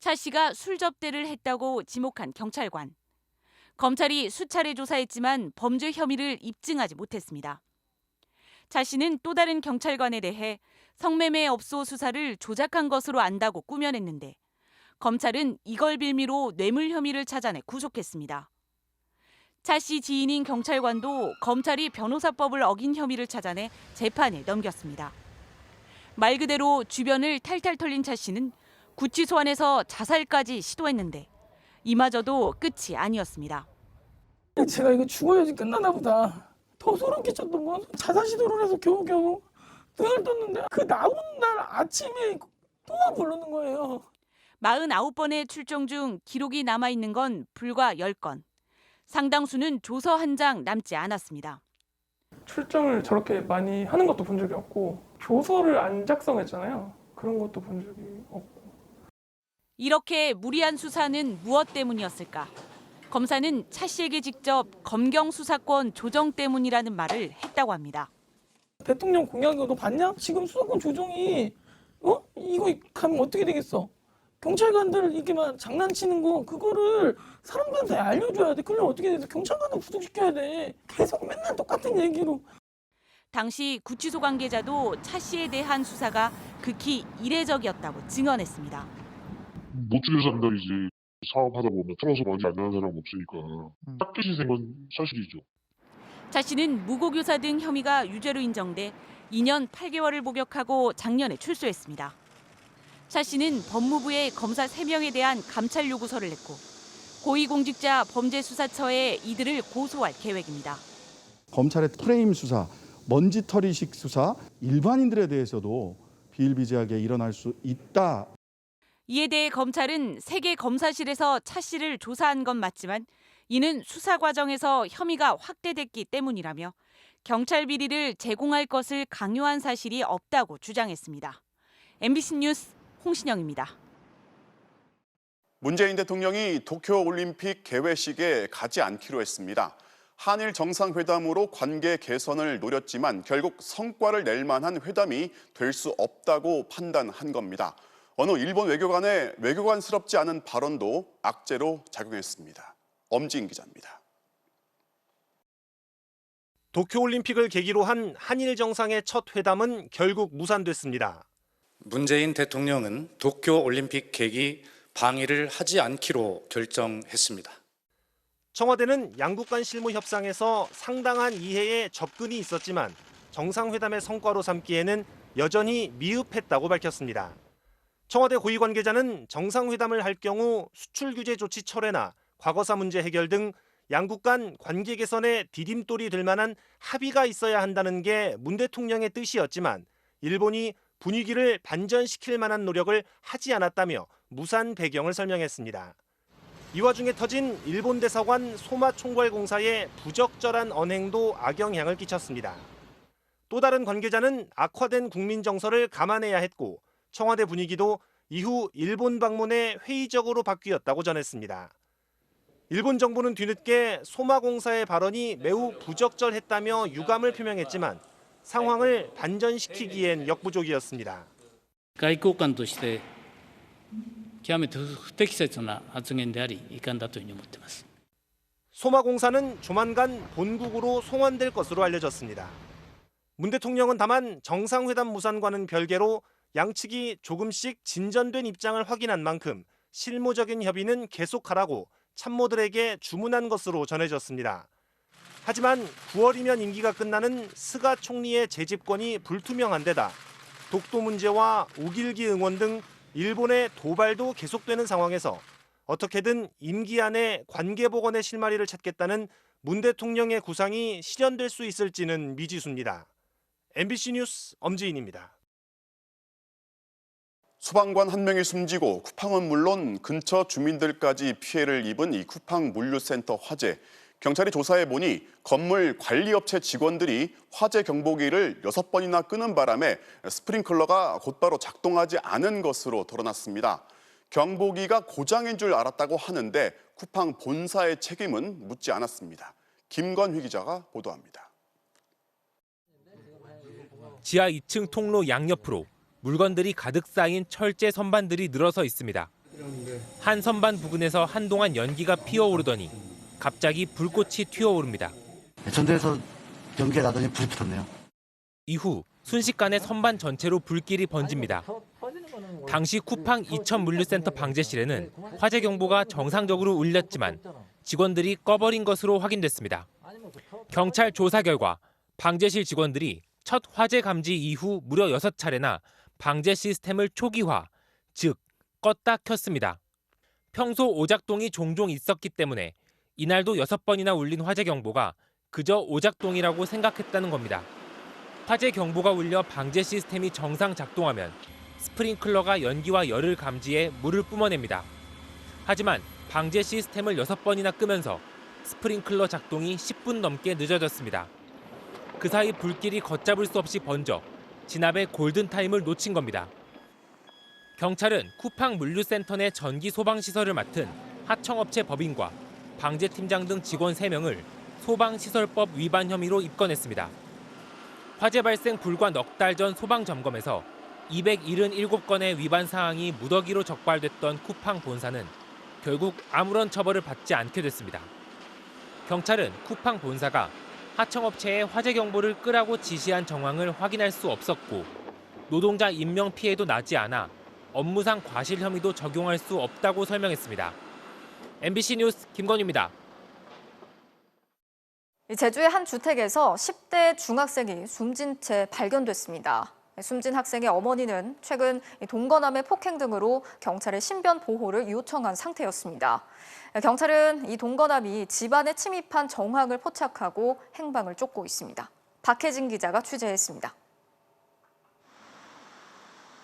S7: 차 씨가 술 접대를 했다고 지목한 경찰관. 검찰이 수차례 조사했지만 범죄 혐의를 입증하지 못했습니다. 차 씨는 또 다른 경찰관에 대해 성매매 업소 수사를 조작한 것으로 안다고 꾸며냈는데 검찰은 이걸 빌미로 뇌물 혐의를 찾아내 구속했습니다. 차 씨 지인인 경찰관도 검찰이 변호사법을 어긴 혐의를 찾아내 재판에 넘겼습니다. 말 그대로 주변을 탈탈 털린 차 씨는 구치소 안에서 자살까지 시도했는데 이마저도 끝이 아니었습니다.
S21: 제가 이거 죽어야지 끝나나 보다. 더 소름 끼쳤던 건 자살 시도를 해서 겨우겨우 등을 떴는데 그 나온 날 아침에 또 부르는 거예요.
S7: 49번의 출정 중 기록이 남아있는 건 불과 10건. 상당수는 조서 한 장 남지 않았습니다.
S21: 출정을 저렇게 많이 하는 것도 본 적이 없고 조서를 안 작성했잖아요. 그런 것도 본 적이 없고.
S7: 이렇게 무리한 수사는 무엇 때문이었을까? 검사는 차 씨에게 직접 검경 수사권 조정 때문이라는 말을 했다고 합니다.
S21: 대통령 공약이고 너 봤냐? 지금 수사권 조정이 이거 가면 어떻게 되겠어? 경찰관들 이렇게만 장난치는 거 그거를 사람들한테 알려줘야 돼. 그러면 어떻게 돼서 경찰관을 구속시켜야 돼. 계속 맨날 똑같은 얘기로.
S7: 당시 구치소 관계자도 차 씨에 대한 수사가 극히 이례적이었다고 증언했습니다.
S10: 못죽여서 한달이지 사업하다 보면 틀어서 많이 안 나는 사람 없으니까 딱 깨진 건 사실이죠.
S7: 차 씨는 무고교사 등 혐의가 유죄로 인정돼 2년 8개월을 복역하고 작년에 출소했습니다. 차 씨는 법무부에 검사 3명에 대한 감찰 요구서를 냈고 고위공직자 범죄수사처에 이들을 고소할 계획입니다.
S13: 검찰의 프레임 수사, 먼지털이식 수사, 일반인들에 대해서도 비일비재하게 일어날 수 있다.
S7: 이에 대해 검찰은 세계 검사실에서 차 씨를 조사한 건 맞지만 이는 수사 과정에서 혐의가 확대됐기 때문이라며 경찰 비리를 제공할 것을 강요한 사실이 없다고 주장했습니다. MBC 뉴스 홍신영입니다.
S1: 문재인 대통령이 도쿄올림픽 개회식에 가지 않기로 했습니다. 한일 정상회담으로 관계 개선을 노렸지만 결국 성과를 낼 만한 회담이 될 수 없다고 판단한 겁니다. 어느 일본 외교관의 외교관스럽지 않은 발언도 악재로 작용했습니다. 엄지인 기자입니다.
S9: 도쿄올림픽을 계기로 한 한일 정상의 첫 회담은 결국 무산됐습니다.
S11: 문재인 대통령은 도쿄올림픽 계기 방해를 하지 않기로 결정했습니다.
S9: 청와대는 양국 간 실무 협상에서 상당한 이해에 접근이 있었지만 정상회담의 성과로 삼기에는 여전히 미흡했다고 밝혔습니다. 청와대 고위 관계자는 정상회담을 할 경우 수출 규제 조치 철회나 과거사 문제 해결 등 양국 간 관계 개선에 디딤돌이 될 만한 합의가 있어야 한다는 게 문 대통령의 뜻이었지만 일본이 분위기를 반전시킬 만한 노력을 하지 않았다며 무산 배경을 설명했습니다. 이 와중에 터진 일본 대사관 소마 총괄공사의 부적절한 언행도 악영향을 끼쳤습니다. 또 다른 관계자는 악화된 국민 정서를 감안해야 했고 청와대 분위기도 이후 일본 방문에 회의적으로 바뀌었다고 전했습니다. 일본 정부는 뒤늦게 소마공사의 발언이 매우 부적절했다며 유감을 표명했지만 상황을 반전시키기엔 역부족이었습니다.
S12: 外交官として極めて不適切な発言であり遺憾だというふうに思っています。
S9: 소마공사는 조만간 본국으로 송환될 것으로 알려졌습니다. 문 대통령은 다만 정상회담 무산과는 별개로 양측이 조금씩 진전된 입장을 확인한 만큼 실무적인 협의는 계속하라고 참모들에게 주문한 것으로 전해졌습니다. 하지만 9월이면 임기가 끝나는 스가 총리의 재집권이 불투명한 데다 독도 문제와 우길기 응원 등 일본의 도발도 계속되는 상황에서 어떻게든 임기 안에 관계 복원의 실마리를 찾겠다는 문 대통령의 구상이 실현될 수 있을지는 미지수입니다. MBC 뉴스 엄지인입니다.
S1: 소방관 한 명이 숨지고 쿠팡은 물론 근처 주민들까지 피해를 입은 이 쿠팡 물류센터 화재. 경찰이 조사해 보니 건물 관리업체 직원들이 화재 경보기를 6번이나 끄는 바람에 스프링클러가 곧바로 작동하지 않은 것으로 드러났습니다. 경보기가 고장인 줄 알았다고 하는데 쿠팡 본사의 책임은 묻지 않았습니다. 김건휘 기자가 보도합니다.
S14: 지하 2층 통로 양옆으로 물건들이 가득 쌓인 철제 선반들이 늘어서 있습니다. 한 선반 부근에서 한동안 연기가 피어오르더니 갑자기 불꽃이 튀어오릅니다.
S16: 전도에서 연기가 나더니 불이 붙었네요.
S14: 이후 순식간에 선반 전체로 불길이 번집니다. 당시 쿠팡 이천 물류센터 방제실에는 화재 경보가 정상적으로 울렸지만 직원들이 꺼버린 것으로 확인됐습니다. 경찰 조사 결과 방제실 직원들이 첫 화재 감지 이후 무려 6차례나 방제 시스템을 초기화, 즉 껐다 켰습니다. 평소 오작동이 종종 있었기 때문에 이날도 6번이나 울린 화재 경보가 그저 오작동이라고 생각했다는 겁니다. 화재 경보가 울려 방제 시스템이 정상 작동하면 스프링클러가 연기와 열을 감지해 물을 뿜어냅니다. 하지만 방제 시스템을 6번이나 끄면서 스프링클러 작동이 10분 넘게 늦어졌습니다. 그 사이 불길이 걷잡을 수 없이 번져 진압의 골든타임을 놓친 겁니다. 경찰은 쿠팡 물류센터 내 전기 소방시설을 맡은 하청업체 법인과 방제팀장 등 직원 3명을 소방시설법 위반 혐의로 입건했습니다. 화재 발생 불과 넉 달 전 소방점검에서 277건의 위반 사항이 무더기로 적발됐던 쿠팡 본사는 결국 아무런 처벌을 받지 않게 됐습니다. 경찰은 쿠팡 본사가 하청업체에 화재 경보를 끄라고 지시한 정황을 확인할 수 없었고 노동자 인명 피해도 나지 않아 업무상 과실 혐의도 적용할 수 없다고 설명했습니다. MBC 뉴스 김건희입니다.
S18: 제주의 한 주택에서 10대 중학생이 숨진 채 발견됐습니다. 숨진 학생의 어머니는 최근 동거남의 폭행 등으로 경찰에 신변 보호를 요청한 상태였습니다. 경찰은 이 동거남이 집안에 침입한 정황을 포착하고 행방을 쫓고 있습니다. 박혜진 기자가 취재했습니다.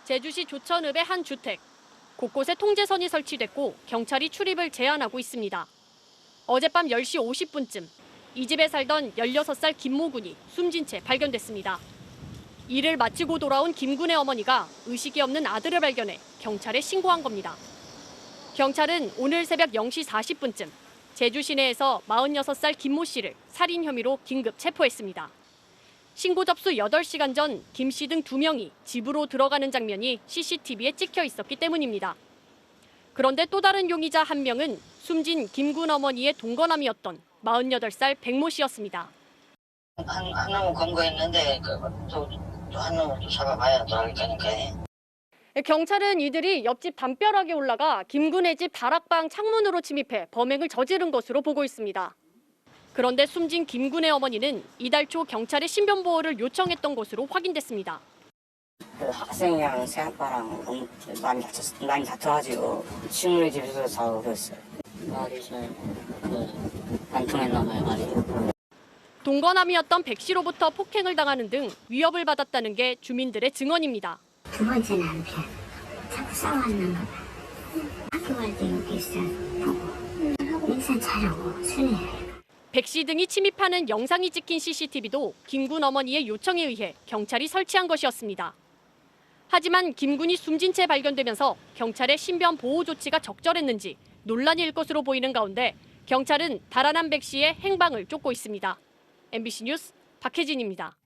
S17: 제주시 조천읍의 한 주택.
S15: 곳곳에 통제선이 설치됐고 경찰이 출입을 제한하고 있습니다. 어젯밤 10시 50분쯤 이 집에 살던 16살 김모 군이 숨진 채 발견됐습니다. 일을 마치고 돌아온 김 군의 어머니가 의식이 없는 아들을 발견해 경찰에 신고한 겁니다. 경찰은 오늘 새벽 0시 40분쯤 제주 시내에서 46살 김모 씨를 살인 혐의로 긴급 체포했습니다. 신고 접수 8시간 전 김 씨 등 2명이 집으로 들어가는 장면이 CCTV에 찍혀 있었기 때문입니다. 그런데 또 다른 용의자 한 명은 숨진 김군 어머니의 동거남이었던 48살 백모 씨였습니다.
S17: 한 놈은 검거했는데 또 한 놈을 또 잡아봐야 또 알 거니까.
S15: 경찰은 이들이 옆집 담벼락에 올라가 김군의 집 다락방 창문으로 침입해 범행을 저지른 것으로 보고 있습니다. 그런데 숨진 김군의 어머니는 이달 초 경찰에 신변 보호를 요청했던 것으로 확인됐습니다.
S17: 그 학생이랑 새아빠랑 많이 다퉈가지고 친구네 집에서 자고 그랬어요. 말이 안 통했나 봐요, 말이.
S15: 동거남이었던 백 씨로부터 폭행을 당하는 등 위협을 받았다는 게 주민들의 증언입니다.
S4: 두 번째 남편 자꾸 싸워하는 거 봐. 학교 갈 때 여기 있어 보고 인사 잘하고 순해요.
S15: 백 씨 등이 침입하는 영상이 찍힌 CCTV도 김군 어머니의 요청에 의해 경찰이 설치한 것이었습니다. 하지만 김군이 숨진 채 발견되면서 경찰의 신변 보호 조치가 적절했는지 논란이 일 것으로 보이는 가운데 경찰은 달아난 백 씨의 행방을 쫓고 있습니다. MBC 뉴스 박혜진입니다.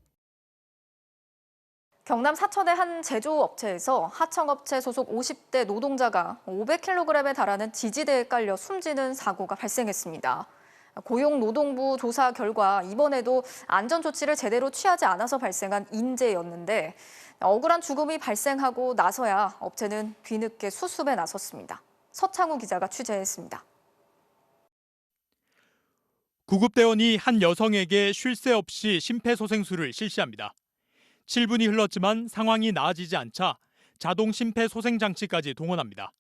S18: 경남 사천의 한 제조업체에서 하청업체 소속 50대 노동자가 500kg에 달하는 지지대에 깔려 숨지는 사고가 발생했습니다. 고용노동부 조사 결과 이번에도 안전조치를 제대로 취하지 않아서 발생한 인재였는데 억울한 죽음이 발생하고 나서야 업체는 뒤늦게 수습에 나섰습니다. 서창우 기자가 취재했습니다.
S19: 구급대원이 한 여성에게 쉴 새 없이 심폐소생술을 실시합니다. 7분이 흘렀지만 상황이 나아지지 않자 자동 심폐소생장치까지 동원합니다.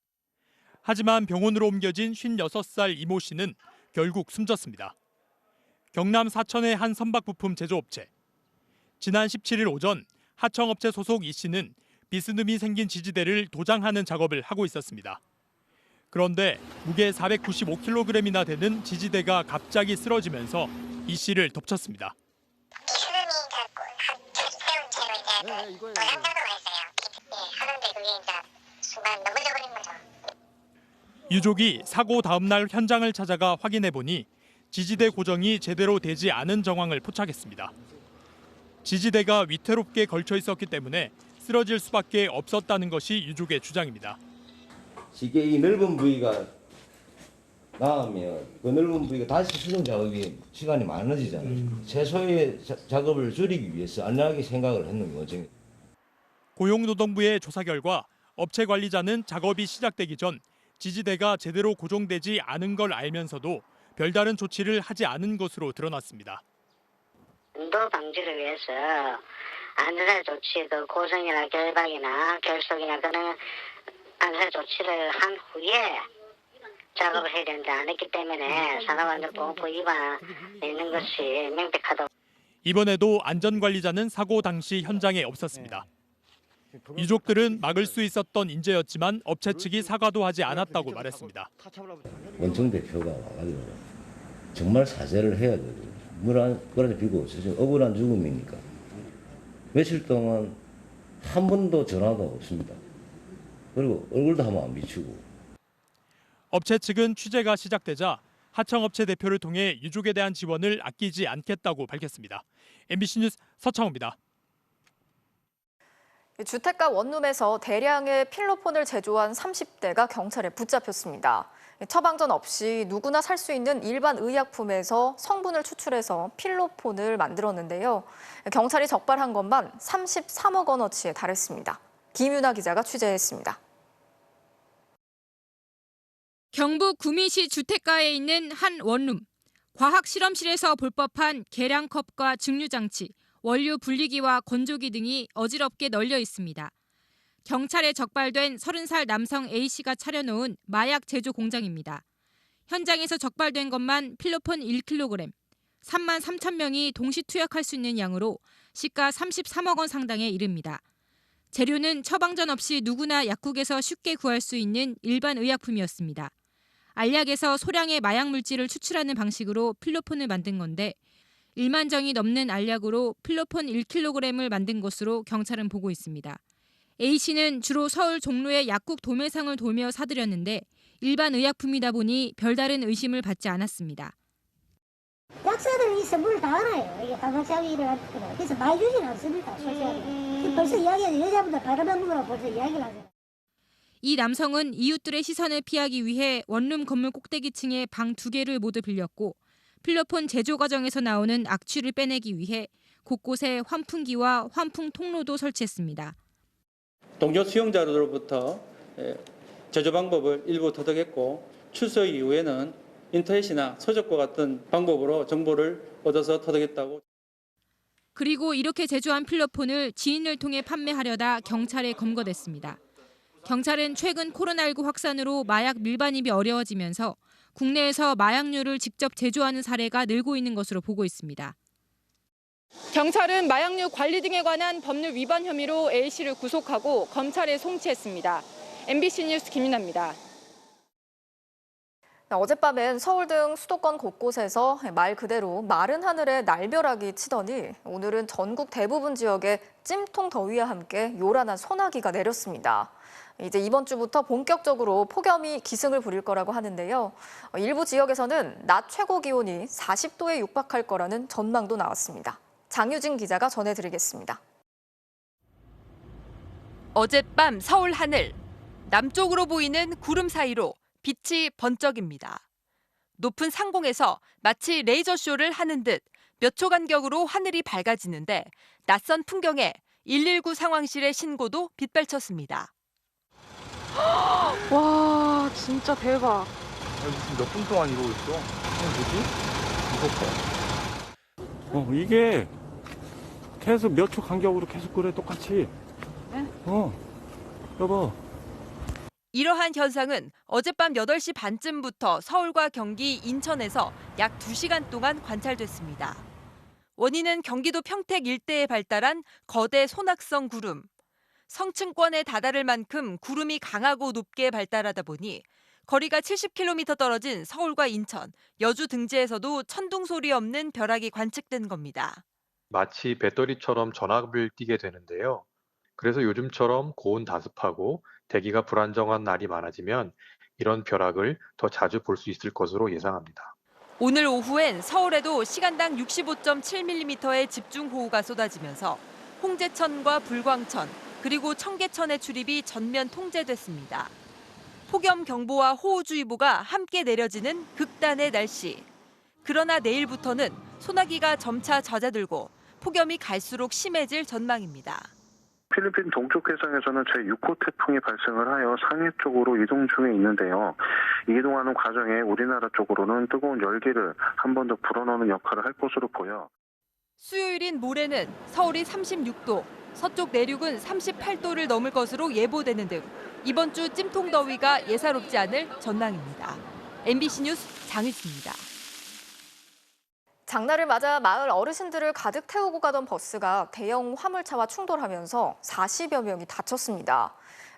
S19: 하지만 병원으로 옮겨진 56살 이모 씨는 결국 숨졌습니다. 경남 사천의 한 선박부품 제조업체. 지난 17일 오전 하청업체 소속 이 씨는 비스듬히 생긴 지지대를 도장하는 작업을 하고 있었습니다. 그런데 무게 495kg이나 되는 지지대가 갑자기 쓰러지면서 이 씨를 덮쳤습니다. 유족이 사고 다음 날 현장을 찾아가 확인해 보니 지지대 고정이 제대로 되지 않은 정황을 포착했습니다. 지지대가 위태롭게 걸쳐 있었기 때문에 쓰러질 수밖에 없었다는 것이 유족의 주장입니다.
S20: 이게 이 넓은 부위가 나오면 그 넓은 부위가 다시 수정 작업이 시간이 많아지잖아요. 최소의 작업을 줄이기 위해서 안전하게 생각을 했는 거죠.
S19: 고용노동부의 조사 결과 업체 관리자는 작업이 시작되기 전 지지대가 제대로 고정되지 않은 걸 알면서도 별다른 조치를 하지 않은 것으로 드러났습니다.
S17: 운동 방지를 위해서 안전한 조치, 그 고정이나 결박이나 결속이나 그런 안전 조치를 한 후에 작업을 해야 되는데 안 했기 때문에 산업안전보건법 위반이 있는 것이 명백하다고.
S19: 이번에도 안전관리자는 사고 당시 현장에 없었습니다. 유족들은 막을 수 있었던 인재였지만 업체 측이 사과도 하지 않았다고 말했습니다.
S20: 원청 대표가 와가지고 정말 사죄를 해야 되고 물안 그러지 비고 억울한 죽음이니까 며칠 동안 한 번도 전화도 없습니다. 그리고 얼굴도 한번 안 비추고.
S19: 업체 측은 취재가 시작되자 하청업체 대표를 통해 유족에 대한 지원을 아끼지 않겠다고 밝혔습니다. MBC 뉴스 서창호입니다.
S18: 주택가 원룸에서 대량의 필로폰을 제조한 30대가 경찰에 붙잡혔습니다. 처방전 없이 누구나 살 수 있는 일반 의약품에서 성분을 추출해서 필로폰을 만들었는데요. 경찰이 적발한 것만 33억 원어치에 달했습니다. 김윤아 기자가 취재했습니다.
S22: 경북 구미시 주택가에 있는 한 원룸. 과학실험실에서 볼 법한 계량컵과 증류장치, 원료 분리기와 건조기 등이 어지럽게 널려 있습니다. 경찰에 적발된 30살 남성 A씨가 차려놓은 마약 제조 공장입니다. 현장에서 적발된 것만 필로폰 1kg, 3만 3천 명이 동시 투약할 수 있는 양으로 시가 33억 원 상당에 이릅니다. 재료는 처방전 없이 누구나 약국에서 쉽게 구할 수 있는 일반 의약품이었습니다. 알약에서 소량의 마약 물질을 추출하는 방식으로 필로폰을 만든 건데 1만 정이 넘는 알약으로 필로폰 1kg을 만든 것으로 경찰은 보고 있습니다. A씨는 주로 서울 종로의 약국 도매상을 돌며 사들였는데 일반 의약품이다 보니 별다른 의심을 받지 않았습니다.
S4: 약사들은 이 선물을 다 알아요. 이게 감각장애 일어날 거라. 그래서 많이 주지는 않습니다. 솔직하게. 벌써 이야기하죠. 여자분들 바르는 거라고 벌써 이야기를 하죠.
S22: 이 남성은 이웃들의 시선을 피하기 위해 원룸 건물 꼭대기층에 방 2개를 모두 빌렸고 필로폰 제조 과정에서 나오는 악취를 빼내기 위해 곳곳에 환풍기와 환풍 통로도 설치했습니다.
S3: 동료 수용자로부터 제조 방법을 일부 터득했고 출소 이후에는 인터넷이나 서적과 같은 방법으로 정보를 얻어서 터득했다고.
S22: 그리고 이렇게 제조한 필로폰을 지인을 통해 판매하려다 경찰에 검거됐습니다. 경찰은 최근 코로나19 확산으로 마약 밀반입이 어려워지면서 국내에서 마약류를 직접 제조하는 사례가 늘고 있는 것으로 보고 있습니다. 경찰은 마약류 관리 등에 관한 법률 위반 혐의로 A씨를 구속하고 검찰에 송치했습니다. MBC 뉴스 김윤아입니다.
S18: 어젯밤엔 서울 등 수도권 곳곳에서 말 그대로 마른 하늘에 날벼락이 치더니 오늘은 전국 대부분 지역에 찜통 더위와 함께 요란한 소나기가 내렸습니다. 이제 이번 주부터 본격적으로 폭염이 기승을 부릴 거라고 하는데요. 일부 지역에서는 낮 최고 기온이 40도에 육박할 거라는 전망도 나왔습니다. 장유진 기자가 전해드리겠습니다.
S5: 어젯밤 서울 하늘, 남쪽으로 보이는 구름 사이로 빛이 번쩍입니다. 높은 상공에서 마치 레이저쇼를 하는 듯 몇 초 간격으로 하늘이 밝아지는데 낯선 풍경에 119 상황실의 신고도 빗발쳤습니다.
S6: 와, 진짜 대박.
S8: 무슨 몇 분 동안 이러고 있어? 뭐지? 무섭다.
S23: 이게 계속 몇 초 간격으로 계속 그래, 똑같이.
S5: 네?
S23: 여보.
S5: 이러한 현상은 어젯밤 8시 반쯤부터 서울과 경기, 인천에서 약 2시간 동안 관찰됐습니다. 원인은 경기도 평택 일대에 발달한 거대 소낙성 구름. 성층권에 다다를 만큼 구름이 강하고 높게 발달하다 보니 거리가 70km 떨어진 서울과 인천, 여주 등지에서도 천둥 소리 없는 벼락이 관측된 겁니다.
S24: 마치 배터리처럼 전압을 띠게 되는데요. 그래서 요즘처럼 고온 다습하고 대기가 불안정한 날이 많아지면 이런 벼락을 더 자주 볼 수 있을 것으로 예상합니다.
S5: 오늘 오후엔 서울에도 시간당 65.7mm의 집중호우가 쏟아지면서 홍제천과 불광천, 그리고 청계천의 출입이 전면 통제됐습니다. 폭염경보와 호우주의보가 함께 내려지는 극단의 날씨. 그러나 내일부터는 소나기가 점차 잦아들고 폭염이 갈수록 심해질 전망입니다.
S27: 필리핀 동쪽 해상에서는 제6호 태풍이 발생을 하여 상해 쪽으로 이동 중에 있는데요. 이동하는 과정에 우리나라 쪽으로는 뜨거운 열기를 한 번 더 불어넣는 역할을 할 것으로 보여.
S5: 수요일인 모레는 서울이 36도, 서쪽 내륙은 38도를 넘을 것으로 예보되는 등 이번 주 찜통 더위가 예사롭지 않을 전망입니다. MBC 뉴스 장희수입니다.
S18: 장날을 맞아 마을 어르신들을 가득 태우고 가던 버스가 대형 화물차와 충돌하면서 40여 명이 다쳤습니다.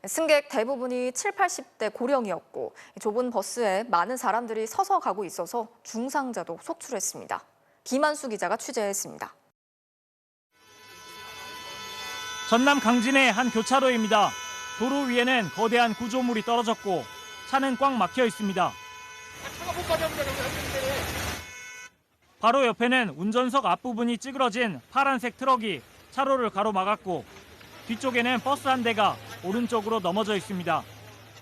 S18: 승객 대부분이 7, 80대 고령이었고 좁은 버스에 많은 사람들이 서서 가고 있어서 중상자도 속출했습니다. 김한수 기자가 취재했습니다.
S19: 전남 강진의 한 교차로입니다. 도로 위에는 거대한 구조물이 떨어졌고 차는 꽉 막혀 있습니다. 바로 옆에는 운전석 앞부분이 찌그러진 파란색 트럭이 차로를 가로막았고 뒤쪽에는 버스 한 대가 오른쪽으로 넘어져 있습니다.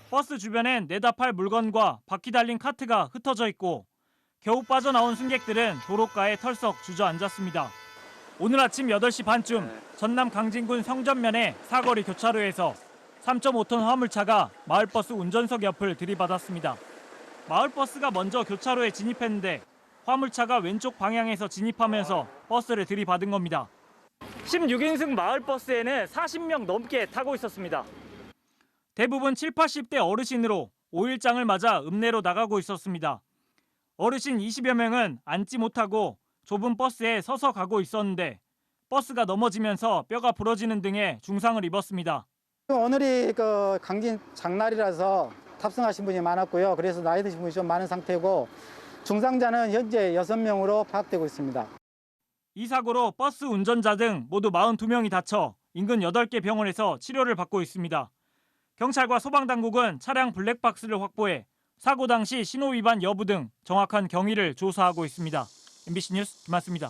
S19: 버스 주변엔 내다팔 물건과 바퀴 달린 카트가 흩어져 있고 겨우 빠져나온 승객들은 도로가에 털썩 주저앉았습니다. 오늘 아침 8시 반쯤 전남 강진군 성전면의 사거리 교차로에서 3.5톤 화물차가 마을버스 운전석 옆을 들이받았습니다. 마을버스가 먼저 교차로에 진입했는데 화물차가 왼쪽 방향에서 진입하면서 버스를 들이받은 겁니다. 16인승 마을버스에는 40명 넘게 타고 있었습니다. 대부분 7, 80대 어르신으로 5일장을 맞아 읍내로 나가고 있었습니다. 어르신 20여 명은 앉지 못하고 좁은 버스에 서서 가고 있었는데
S23: 버스가 넘어지면서 뼈가 부러지는 등의 중상을 입었습니다.
S2: 오늘이 강진 장날이라서 탑승하신 분이 많았고요. 그래서 나이 드신 분이 좀 많은 상태고 중상자는 현재 6명으로 파악되고 있습니다.
S23: 이 사고로 버스 운전자 등 모두 42명이 다쳐 인근 8개 병원에서 치료를 받고 있습니다. 경찰과 소방당국은 차량 블랙박스를 확보해 사고 당시 신호 위반 여부 등 정확한 경위를 조사하고 있습니다. MBC 뉴스 김한수입니다.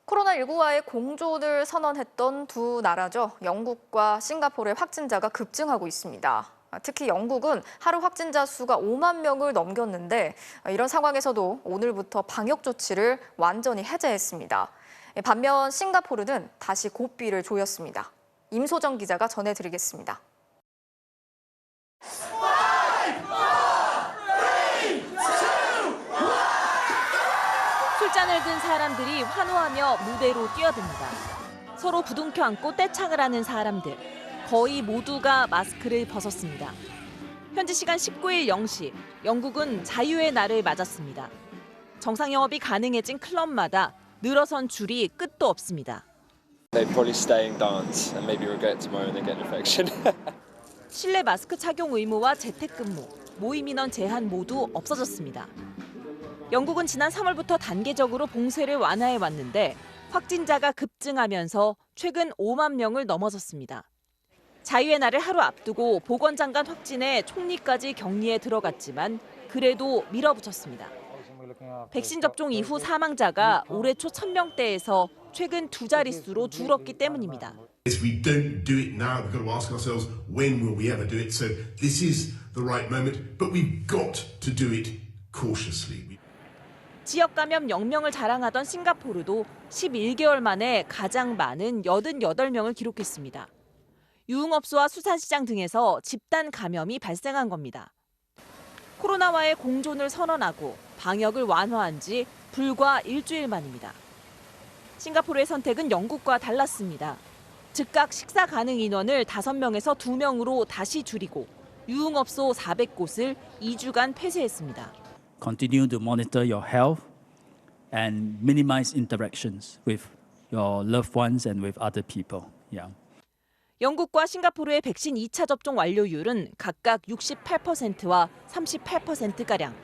S18: 코로나19와의 공존을 선언했던 두 나라죠. 영국과 싱가포르의 확진자가 급증하고 있습니다. 특히 영국은 하루 확진자 수가 5만 명을 넘겼는데 이런 상황에서도 오늘부터 방역 조치를 완전히 해제했습니다. 반면 싱가포르는 다시 고삐를 조였습니다. 임소정 기자가 전해드리겠습니다.
S5: 술잔을 든 사람들이 환호하며 무대로 뛰어듭니다. 서로 부둥켜 안고 떼창을 하는 사람들. 거의 모두가 마스크를 벗었습니다. 현지 시간 19일 0시, 영국은 자유의 날을 맞았습니다. 정상 영업이 가능해진 클럽마다 늘어선 줄이 끝도 없습니다.
S7: They probably stay and dance and maybe regret tomorrow when they get an infection.
S5: 실내 마스크 착용 의무와 재택근무, 모임 인원 제한 모두 없어졌습니다. 영국은 지난 3월부터 단계적으로 봉쇄를 완화해 왔는데 확진자가 급증하면서 최근 5만 명을 넘어섰습니다. 자유의 날을 하루 앞두고 보건장관 확진에 총리까지 격리에 들어갔지만 그래도 밀어붙였습니다. 백신 접종 이후 사망자가 올해 초 1000명대에서 최근 두 자릿수로 줄었기 때문입니다.
S10: If we don't do it now, we've got to ask ourselves, when will we ever do it? So this is the right moment, but we've got to do it cautiously.
S5: 지역 감염 0명을 자랑하던 싱가포르도 11개월 만에 가장 많은 88명을 기록했습니다. 유흥업소와 수산시장 등에서 집단 감염이 발생한 겁니다. 코로나와의 공존을 선언하고 방역을 완화한 지 불과 일주일 만입니다. 싱가포르의 선택은 영국과 달랐습니다. 즉각 식사 가능 인원을 5명에서 2명으로 다시 줄이고 유흥업소 400곳을 2주간 폐쇄했습니다.
S13: Continue to monitor your health and minimize interactions with your loved ones and with other people. Yeah.
S5: 영국과 싱가포르의 백신 2차 접종 완료율은 각각 68%와 38%가량.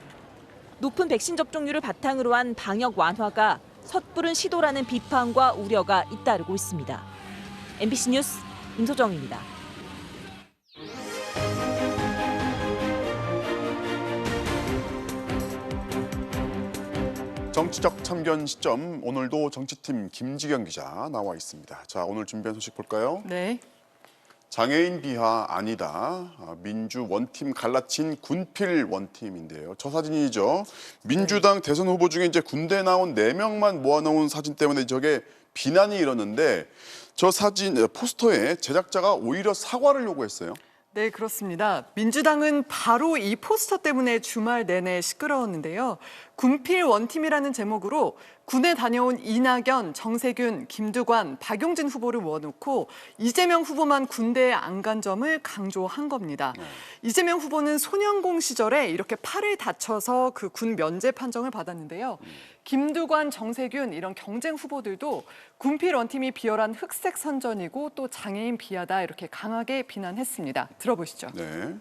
S5: 높은 백신 접종률을 바탕으로 한 방역 완화가 섣부른 시도라는 비판과 우려가 잇따르고 있습니다. MBC 뉴스 임소정입니다.
S1: 정치적 참견 시점, 오늘도 정치팀 김지경 기자 나와 있습니다. 자, 오늘 준비한 소식 볼까요?
S21: 네.
S1: 장애인 비하 아니다. 민주 원팀 갈라친 군필 원팀인데요. 저 사진이죠. 민주당 대선 후보 중에 이제 군대 나온 4명만 모아놓은 사진 때문에 저게 비난이 일었는데 저 사진 포스터에 제작자가 오히려 사과를 요구했어요.
S21: 네, 그렇습니다. 민주당은 바로 이 포스터 때문에 주말 내내 시끄러웠는데요. 군필 원팀이라는 제목으로 군에 다녀온 이낙연, 정세균, 김두관, 박용진 후보를 모아놓고 이재명 후보만 군대에 안 간 점을 강조한 겁니다. 이재명 후보는 소년공 시절에 이렇게 팔을 다쳐서 그 군 면제 판정을 받았는데요. 김두관, 정세균 이런 경쟁 후보들도 군필 원팀이 비열한 흑색 선전이고 또 장애인 비하다 이렇게 강하게 비난했습니다. 들어보시죠.
S1: 네.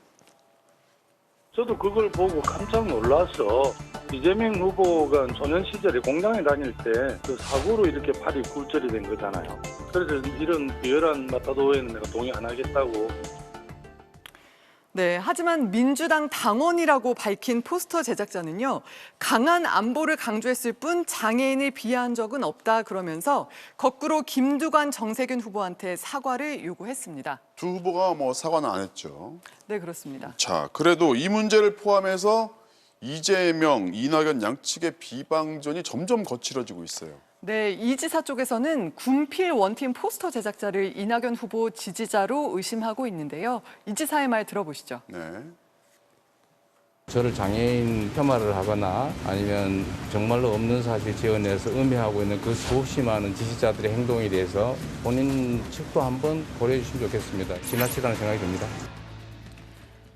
S25: 저도 그걸 보고 깜짝 놀라서 이재명 후보가 소년 시절에 공장에 다닐 때 그 사고로 이렇게 팔이 굴절이 된 거잖아요. 그래서 이런 비열한 마타도에는 내가 동의 안 하겠다고.
S21: 네, 하지만 민주당 당원이라고 밝힌 포스터 제작자는요. 강한 안보를 강조했을 뿐 장애인을 비하한 적은 없다 그러면서 거꾸로 김두관, 정세균 후보한테 사과를 요구했습니다.
S1: 두 후보가 뭐 사과는 안 했죠.
S21: 네, 그렇습니다.
S1: 자, 그래도 이 문제를 포함해서 이재명, 이낙연 양측의 비방전이 점점 거칠어지고 있어요.
S21: 네, 이 지사 쪽에서는 군필 원팀 포스터 제작자를 이낙연 후보 지지자로 의심하고 있는데요. 이 지사의 말 들어보시죠.
S1: 네.
S26: 저를 장애인 폄하를 하거나 아니면 정말로 없는 사실 지어내서 음해하고 있는 그 수없이 많은 지지자들의 행동에 대해서 본인 측도 한번 고려해 주시면 좋겠습니다. 지나치다는 생각이 듭니다.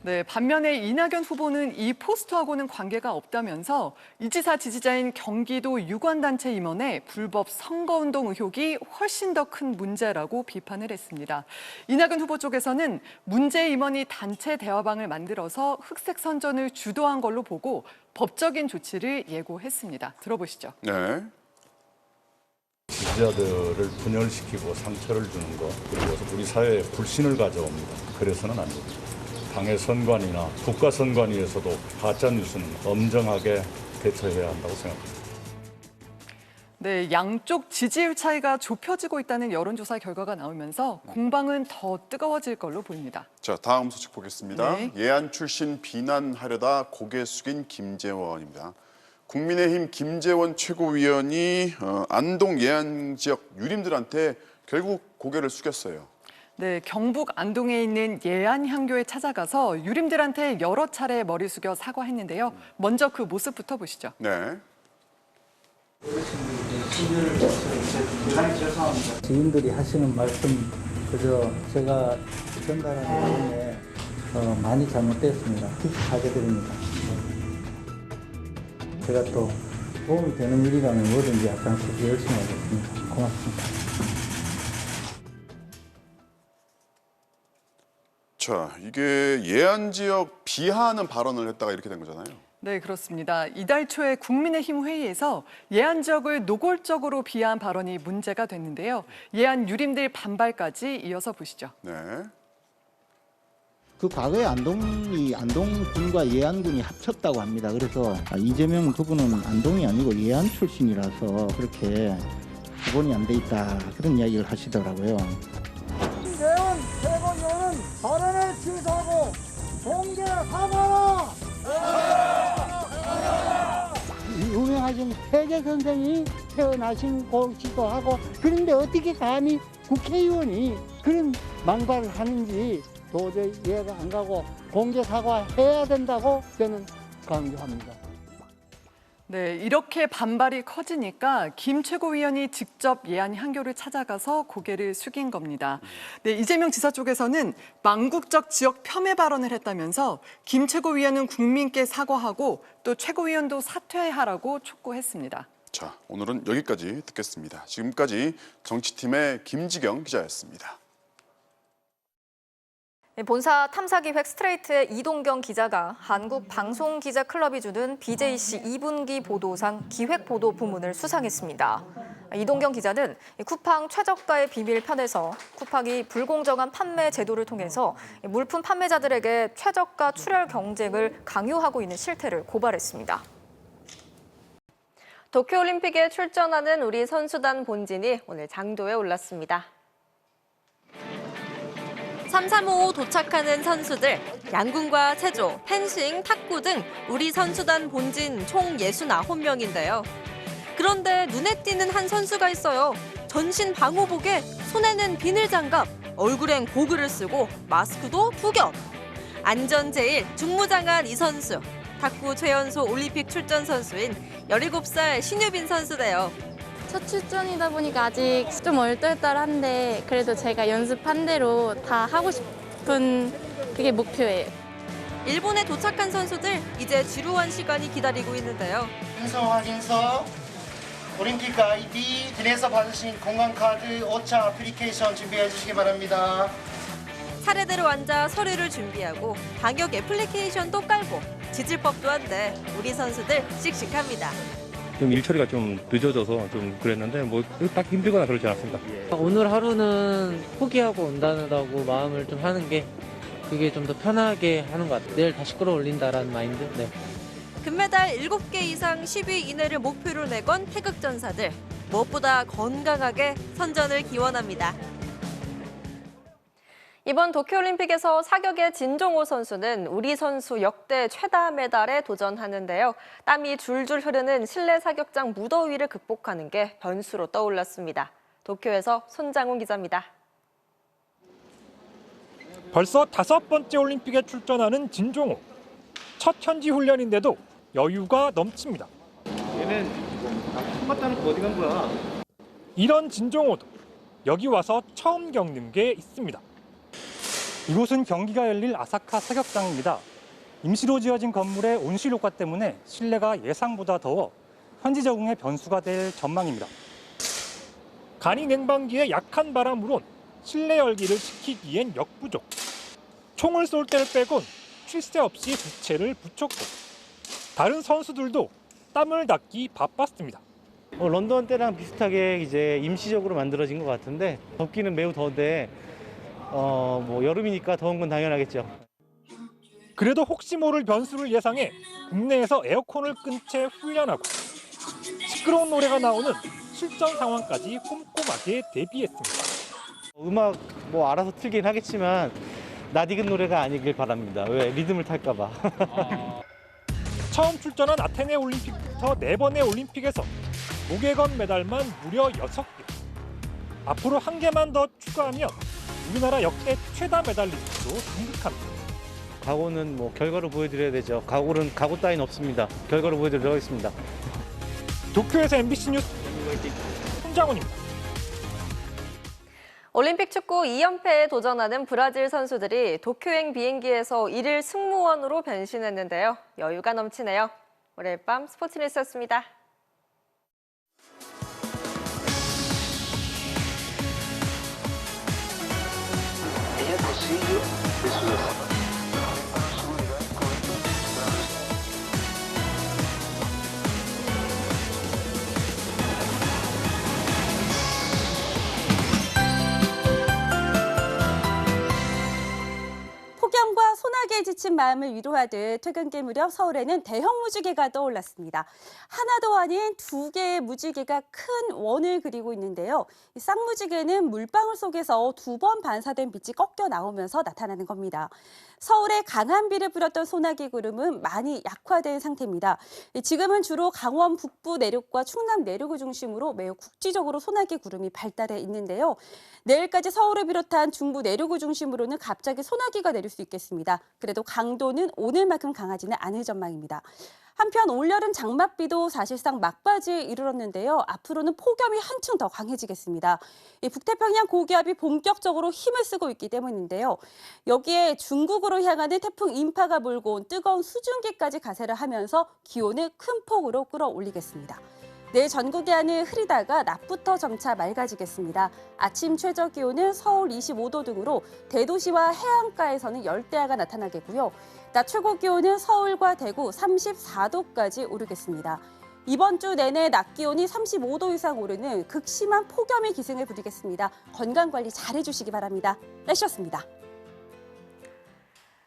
S21: 네, 반면에 이낙연 후보는 이 포스터하고는 관계가 없다면서 이 지사 지지자인 경기도 유관단체 임원의 불법 선거운동 의혹이 훨씬 더 큰 문제라고 비판을 했습니다. 이낙연 후보 쪽에서는 문제 임원이 단체 대화방을 만들어서 흑색 선전을 주도한 걸로 보고 법적인 조치를 예고했습니다. 들어보시죠.
S1: 네.
S9: 지지자들을 분열시키고 상처를 주는 것, 그리고 우리 사회에 불신을 가져옵니다. 그래서는 안 됩니다. 당의 선관위나 국가선관위에서도 가짜뉴스는 엄정하게 대처해야 한다고 생각합니다.
S21: 네, 양쪽 지지율 차이가 좁혀지고 있다는 여론조사 결과가 나오면서 공방은 더 뜨거워질 걸로 보입니다.
S1: 자, 다음 소식 보겠습니다.
S21: 네.
S1: 예안 출신 비난하려다 고개 숙인 김재원입니다. 국민의힘 김재원 최고위원이 안동 예안 지역 유림들한테 결국 고개를 숙였어요.
S21: 네, 경북 안동에 있는 예안향교에 찾아가서 유림들한테 여러 차례 머리 숙여 사과했는데요. 먼저 그 모습부터 보시죠.
S1: 네.
S11: 지인들이 하시는 말씀 그저 제가 전달하는 내용에 많이 잘못됐습니다. 깊이 사죄드립니다. 제가 또 도움이 되는 일이라면 뭐든지 약간씩 열심히 하겠습니다. 고맙습니다.
S1: 자, 이게 예안 지역 비하하는 발언을 했다가 이렇게 된 거잖아요.
S21: 네, 그렇습니다. 이달 초에 국민의힘 회의에서 예안 지역을 노골적으로 비하한 발언이 문제가 됐는데요. 예안 유림들 반발까지 이어서 보시죠.
S1: 네.
S12: 그 과거에 안동군과 예안군이 합쳤다고 합니다. 그래서 이재명 후보는 안동이 아니고 예안 출신이라서 그렇게 구분이 안 돼 있다 그런 이야기를 하시더라고요.
S14: 김재원 최고위원은 발언을 취소하고 공개 사과하라.
S12: 유명하신 세계 선생이 태어나신 곳이기도 하고 그런데 어떻게 감히 국회의원이 그런 망발을 하는지 도저히 이해가 안 가고 공개 사과해야 된다고 저는 강조합니다.
S21: 네, 이렇게 반발이 커지니까 김 최고위원이 직접 예안향교를 찾아가서 고개를 숙인 겁니다. 네, 이재명 지사 쪽에서는 망국적 지역 폄훼 발언을 했다면서 김 최고위원은 국민께 사과하고 또 최고위원도 사퇴하라고 촉구했습니다.
S1: 자, 오늘은 여기까지 듣겠습니다. 지금까지 정치팀의 김지경 기자였습니다.
S18: 본사 탐사기획 스트레이트의 이동경 기자가 한국방송기자클럽이 주는 BJC 2분기 보도상 기획보도 부문을 수상했습니다. 이동경 기자는 쿠팡 최저가의 비밀 편에서 쿠팡이 불공정한 판매 제도를 통해서 물품 판매자들에게 최저가 출혈 경쟁을 강요하고 있는 실태를 고발했습니다.
S15: 도쿄올림픽에 출전하는 우리 선수단 본진이 오늘 장도에 올랐습니다.
S5: 3355 도착하는 선수들, 양궁과 체조, 펜싱, 탁구 등 우리 선수단 본진 총 69명인데요. 그런데 눈에 띄는 한 선수가 있어요. 전신 방호복에 손에는 비닐 장갑, 얼굴엔 고글을 쓰고 마스크도 2겹. 안전 제일 중무장한 이 선수, 탁구 최연소 올림픽 출전 선수인 17살 신유빈 선수래요.
S16: 첫 출전이다 보니까 아직 좀 얼떨떨한데 그래도 제가 연습한 대로 다 하고 싶은 그게 목표예요.
S5: 일본에 도착한 선수들 이제 지루한 시간이 기다리고 있는데요.
S14: 행성 확인서, 올림픽 아이디, 등에서 받으신 건강카드, 오차 애플리케이션 준비해 주시기 바랍니다.
S5: 차례대로 앉아 서류를 준비하고 방역 애플리케이션도 깔고 지질법도 한데 우리 선수들 씩씩합니다.
S17: 좀 일 처리가 좀 늦어져서 좀 그랬는데 뭐 딱 힘들거나 그러지 않았습니다.
S28: 오늘 하루는 포기하고 온다고 마음을 좀 하는 게 그게 좀 더 편하게 하는 것 같아요. 내일 다시 끌어올린다라는 마인드. 네.
S5: 금메달 7개 이상 10위 이내를 목표로 내건 태극전사들. 무엇보다 건강하게 선전을 기원합니다.
S15: 이번 도쿄올림픽에서 사격의 진종호 선수는 우리 선수 역대 최다 메달에 도전하는데요. 땀이 줄줄 흐르는 실내 사격장 무더위를 극복하는 게 변수로 떠올랐습니다. 도쿄에서 손장훈 기자입니다.
S23: 벌써 5번째 올림픽에 출전하는 진종호. 첫 현지 훈련인데도 여유가 넘칩니다.
S8: 얘는 손맛다는 거 어디 간 거야?
S23: 이런 진종호도 여기 와서 처음 겪는 게 있습니다.
S8: 이곳은 경기가 열릴 아사카 사격장입니다. 임시로 지어진 건물의 온실 효과 때문에 실내가 예상보다 더워 현지 적응의 변수가 될 전망입니다. 간이 냉방기의 약한 바람으론 실내 열기를 지키기엔 역부족. 총을 쏠 때를 빼곤 쉴 새 없이 부채를 붙였고 다른 선수들도 땀을 닦기 바빴습니다.
S28: 런던 때랑 비슷하게 이제 임시적으로 만들어진 것 같은데 덥기는 매우 더운데 여름이니까 더운 건 당연하겠죠.
S8: 그래도 혹시 모를 변수를 예상해 국내에서 에어컨을 끈 채 훈련하고 시끄러운 노래가 나오는 실전 상황까지 꼼꼼하게 대비했습니다.
S28: 음악 알아서 틀긴 하겠지만 낯익은 노래가 아니길 바랍니다. 왜? 리듬을 탈까 봐.
S8: 처음 출전한 아테네 올림픽부터 4번의 올림픽에서 무게건 메달만 무려 6개. 앞으로 1개만 더 추가하면 우리나라 역대 최다 메달리스트로 등극합니다.
S28: 각오는 결과로 보여드려야 되죠. 각오 따윈 없습니다. 결과로 보여드리도록 하겠습니다.
S8: 도쿄에서 MBC 뉴스 손장훈입니다.
S15: 올림픽 축구 2연패에 도전하는 브라질 선수들이 도쿄행 비행기에서 1일 승무원으로 변신했는데요. 여유가 넘치네요. 월요일 밤 스포츠 뉴스였습니다.
S3: 폭염과 소나기에 지친 마음을 위로하듯 퇴근길 무렵 서울에는 대형 무지개가 떠올랐습니다. 하나도 아닌 2개의 무지개가 큰 원을 그리고 있는데요. 이 쌍무지개는 물방울 속에서 2번 반사된 빛이 꺾여 나오면서 나타나는 겁니다. 서울에 강한 비를 뿌렸던 소나기 구름은 많이 약화된 상태입니다. 지금은 주로 강원 북부 내륙과 충남 내륙을 중심으로 매우 국지적으로 소나기 구름이 발달해 있는데요. 내일까지 서울을 비롯한 중부 내륙을 중심으로는 갑자기 소나기가 내릴 수 있겠습니다. 그래도 강도는 오늘만큼 강하지는 않을 전망입니다. 한편 올여름 장맛비도 사실상 막바지에 이르렀는데요. 앞으로는 폭염이 한층 더 강해지겠습니다. 북태평양 고기압이 본격적으로 힘을 쓰고 있기 때문인데요. 여기에 중국으로 향하는 태풍 인파가 몰고 온 뜨거운 수증기까지 가세를 하면서 기온을 큰 폭으로 끌어올리겠습니다. 내일 전국의 하늘 흐리다가 낮부터 점차 맑아지겠습니다. 아침 최저 기온은 서울 25도 등으로 대도시와 해안가에서는 열대야가 나타나겠고요. 낮 최고 기온은 서울과 대구 34도까지 오르겠습니다. 이번 주 내내 낮 기온이 35도 이상 오르는 극심한 폭염이 기승을 부리겠습니다. 건강관리 잘해주시기 바랍니다. 날씨였습니다.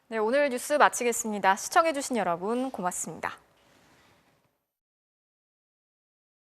S18: 네, 오늘 뉴스 마치겠습니다. 시청해주신 여러분 고맙습니다.